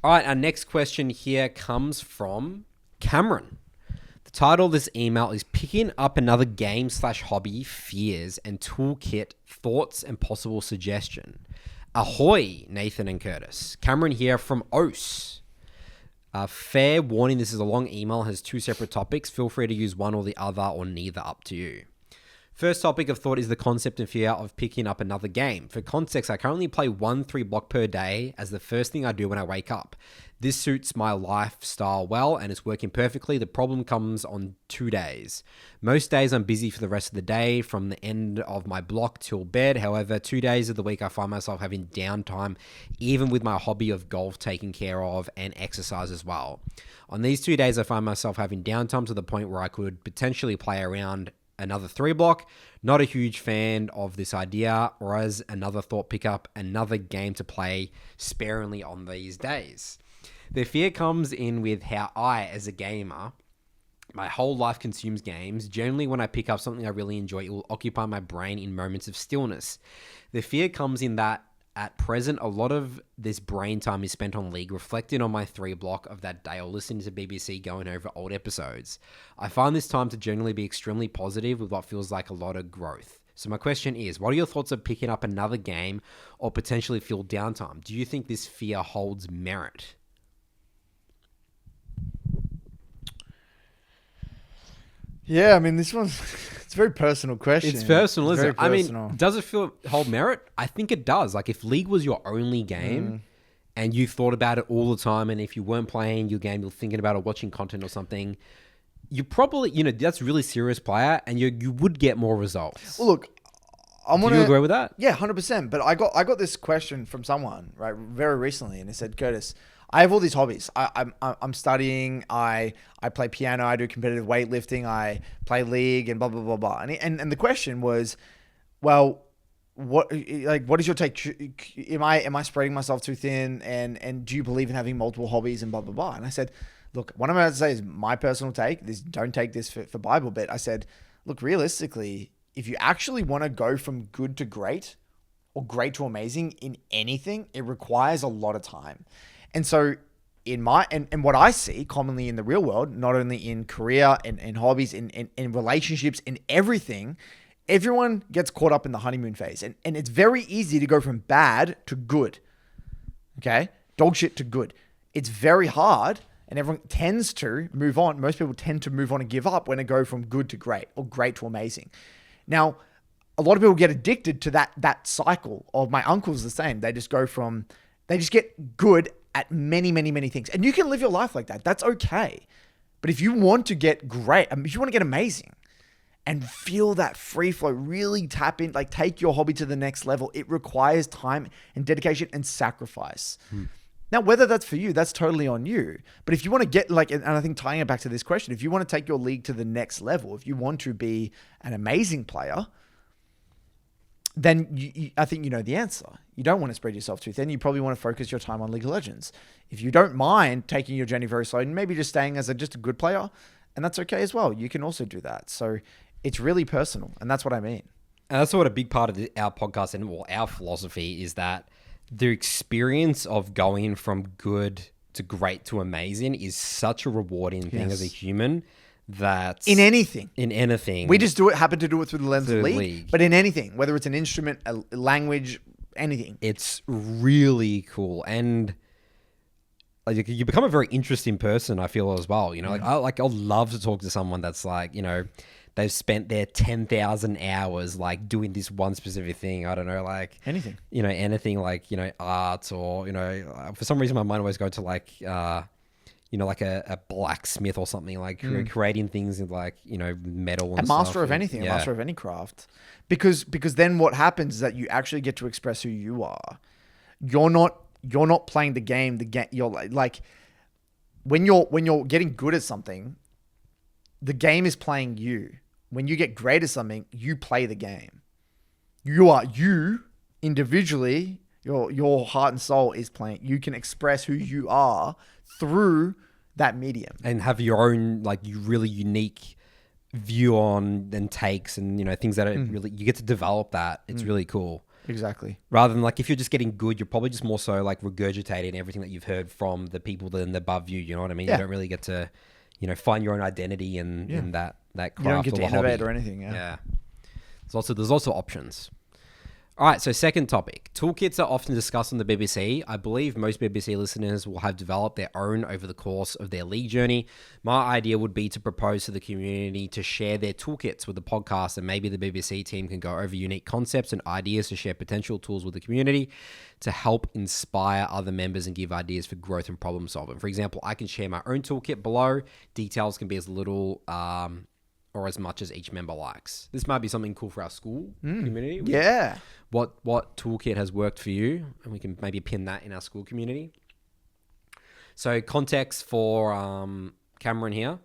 All right, our next question here comes from Cameron. The title of this email is Picking Up Another Game/Hobby, Fears and Toolkit, Thoughts and Possible Suggestion. Ahoy, Nathan and Curtis. Cameron here from OS. Fair warning, this is a long email, has 2 separate topics. Feel free to use one or the other or neither, up to you. First topic of thought is the concept and fear of picking up another game. For context, I currently play 1 3-block per day as the first thing I do when I wake up. This suits my lifestyle well and it's working perfectly. The problem comes on 2 days. Most days I'm busy for the rest of the day from the end of my block till bed. However, 2 days of the week I find myself having downtime, even with my hobby of golf taken care of and exercise as well. On these 2 days, I find myself having downtime to the point where I could potentially play around another 3-block. Not a huge fan of this idea, or as another thought, pick up another game to play sparingly on these days. The fear comes in with how I, as a gamer, my whole life consumes games. Generally, when I pick up something I really enjoy, it will occupy my brain in moments of stillness. The fear comes in that at present, a lot of this brain time is spent on League, reflecting on my 3-block of that day or listening to BBC going over old episodes. I find this time to generally be extremely positive with what feels like a lot of growth. So my question is, what are your thoughts of picking up another game or potentially feel downtime? Do you think this fear holds merit?
Yeah, I mean, this one's it's a very personal question.
It's personal, isn't it? I
Personal.
mean, does it hold merit? I think it does. Like, if League was your only game and you thought about it all the time, and if you weren't playing your game, you're thinking about it, watching content or something, you probably, that's really serious player, and you would get more results.
Well, look,
Do you agree with that?
Yeah, 100%. But I got this question from someone right very recently, and he said, Curtis, I have all these hobbies. I'm studying. I play piano. I do competitive weightlifting. I play League and blah blah blah blah. And the question was, well, what is your take? Am I spreading myself too thin? And do you believe in having multiple hobbies and blah blah blah? And I said, look, what I'm about to say is my personal take. Don't take this for Bible, but I said, look, realistically, if you actually want to go from good to great or great to amazing in anything, it requires a lot of time. And so in and what I see commonly in the real world, not only in career and hobbies, in relationships, in everything, everyone gets caught up in the honeymoon phase. And it's very easy to go from bad to good. Okay? Dog shit to good. It's very hard, and everyone tends to move on. Most people tend to move on and give up when they go from good to great or great to amazing. Now, a lot of people get addicted to that cycle of my uncle's the same. They just get good at many, many, many things. And you can live your life like that. That's okay. But if you want to get great, if you want to get amazing and feel that free flow, really tap in, like take your hobby to the next level, it requires time and dedication and sacrifice. Now, whether that's for you, that's totally on you. But if you want to get and I think tying it back to this question, if you want to take your league to the next level, if you want to be an amazing player, then I think you know the answer. You don't want to spread yourself too thin. You probably want to focus your time on League of Legends. If you don't mind taking your journey very slow and maybe just staying as just a good player, and that's okay as well. You can also do that. So it's really personal, and that's what I mean.
And that's what a big part of our podcast and our philosophy is, that the experience of going from good to great to amazing is such a rewarding thing as a human. That's
in anything.
We
just happen to do it through the lens of League. But in anything, whether it's an instrument, a language, anything.
It's really cool. And like, you become a very interesting person, I feel, as well. I'd love to talk to someone that's like, they've spent their 10,000 hours like doing this one specific thing. I don't know, like
anything,
anything like, art, or, for some reason my mind always go to like, like a blacksmith or something, like creating things in like, metal and
a master of anything, a master of any craft. Because then what happens is that you actually get to express who you are. You're not playing the game. You're like when you're getting good at something, the game is playing you. When you get great at something, you play the game. You individually, your heart and soul is playing. You can express who you are through that medium
and have your own like really unique view on and takes and things that are really, you get to develop that. It's really cool.
Exactly.
Rather than like, if you're just getting good, you're probably just more so like regurgitating everything that you've heard from the people that are above you. You know what I mean?
Yeah.
You don't really get to, find your own identity in that craft.
You don't get
or
to
hobby.
innovate or anything.
Yeah. There's also options. All right, so second topic. Toolkits are often discussed on the BBC. I believe most BBC listeners will have developed their own over the course of their league journey. My idea would be to propose to the community to share their toolkits with the podcast, and maybe the BBC team can go over unique concepts and ideas to share potential tools with the community to help inspire other members and give ideas for growth and problem solving. For example, I can share my own toolkit below. Details can be as little or as much as each member likes. This might be something cool for our Skool community.
Yeah.
What toolkit has worked for you, and we can maybe pin that in our Skool community. So context for Cameron here.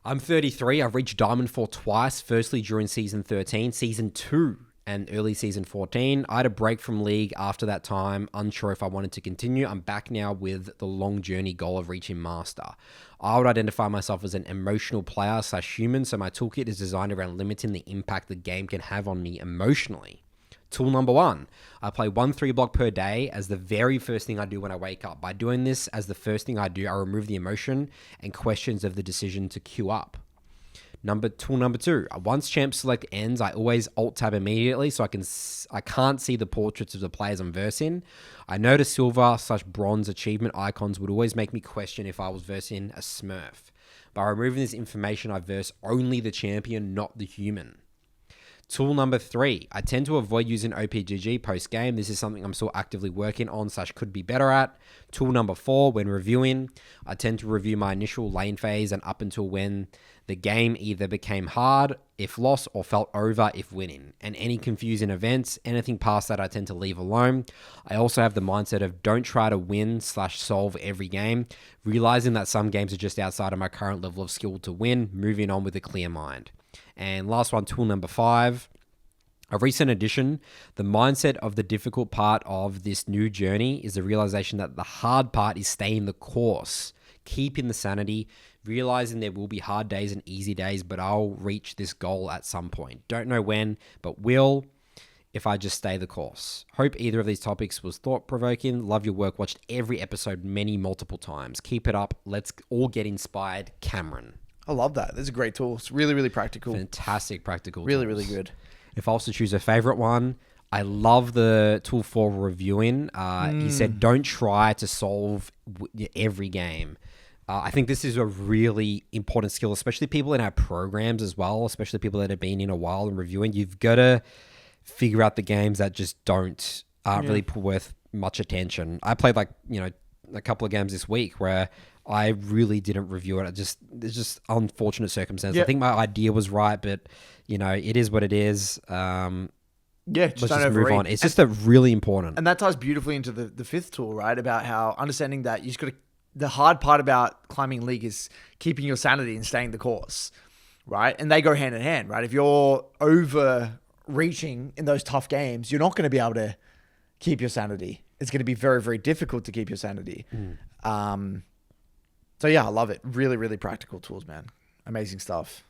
I'm 33. I've reached Diamond 4 twice. Firstly, during Season 13, Season 2, and early Season 14. I had a break from League after that time, unsure if I wanted to continue. I'm back now with the long journey goal of reaching Master. I would identify myself as an emotional player / human, so my toolkit is designed around limiting the impact the game can have on me emotionally. Tool number 1, I play 1 3-block per day as the very first thing I do when I wake up. By doing this as the first thing I do, I remove the emotion and questions of the decision to queue up. Tool number 2, once Champ Select ends, I always alt-tab immediately so I can't see the portraits of the players I'm versing. I notice silver / bronze achievement icons would always make me question if I was versing a Smurf. By removing this information, I verse only the champion, not the human. Tool number 3, I tend to avoid using OPGG post-game. This is something I'm still actively working on / could be better at. Tool number 4, when reviewing, I tend to review my initial lane phase and up until when the game either became hard if lost or felt over if winning. And any confusing events, anything past that I tend to leave alone. I also have the mindset of don't try to win / solve every game, realizing that some games are just outside of my current level of skill to win, moving on with a clear mind. And last one, tool number 5, a recent addition. The mindset of the difficult part of this new journey is the realization that the hard part is staying the course, keeping the sanity, realizing there will be hard days and easy days, but I'll reach this goal at some point. Don't know when, but will if I just stay the course. Hope either of these topics was thought-provoking. Love your work. Watched every episode multiple times. Keep it up. Let's all get inspired. Cameron.
I love that. That's a great tool. It's really, really practical.
Fantastic practical
Really,
tools.
really good.
If I was to choose a favorite one, I love the tool for reviewing. He said, don't try to solve every game. I think this is a really important skill, especially people in our programs as well, especially people that have been in a while and reviewing. You've got to figure out the games that just aren't really worth much attention. I played a couple of games this week where I really didn't review it. There's just unfortunate circumstances.
Yep.
I think my idea was right, but it is what it is.
Just
let's
don't
just move
overread.
on. It's just a really important.
And that ties beautifully into the 5th tool, right? About how understanding that you just got to, the hard part about climbing league is keeping your sanity and staying the course, right? And they go hand in hand, right? If you're overreaching in those tough games, you're not going to be able to keep your sanity. It's going to be very, very difficult to keep your sanity. So yeah, I love it. Really, really practical tools, man. Amazing stuff.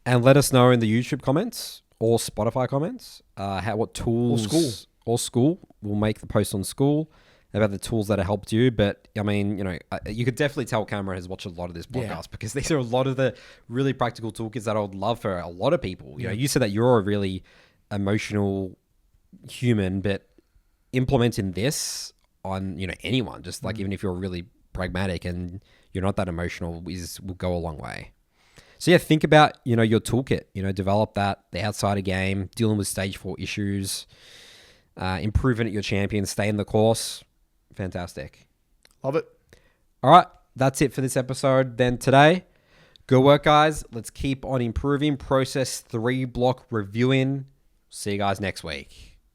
And let us know in the YouTube comments or Spotify comments what tools or Skool. We'll make the post on Skool about the tools that have helped you. But I mean, you could definitely tell Cameron has watched a lot of this podcast because these are a lot of the really practical toolkits that I would love for a lot of people. You said that you're a really emotional human, but implementing this on anyone, just like even if you're really pragmatic and you're not that emotional, will go a long way. So yeah, think about your toolkit. Develop that, the outsider game, dealing with stage 4 issues, improving at your champion, stay in the course. Fantastic.
Love it.
All right, that's it for this episode then today. Good work, guys. Let's keep on improving. Process 3 block reviewing. See you guys next week.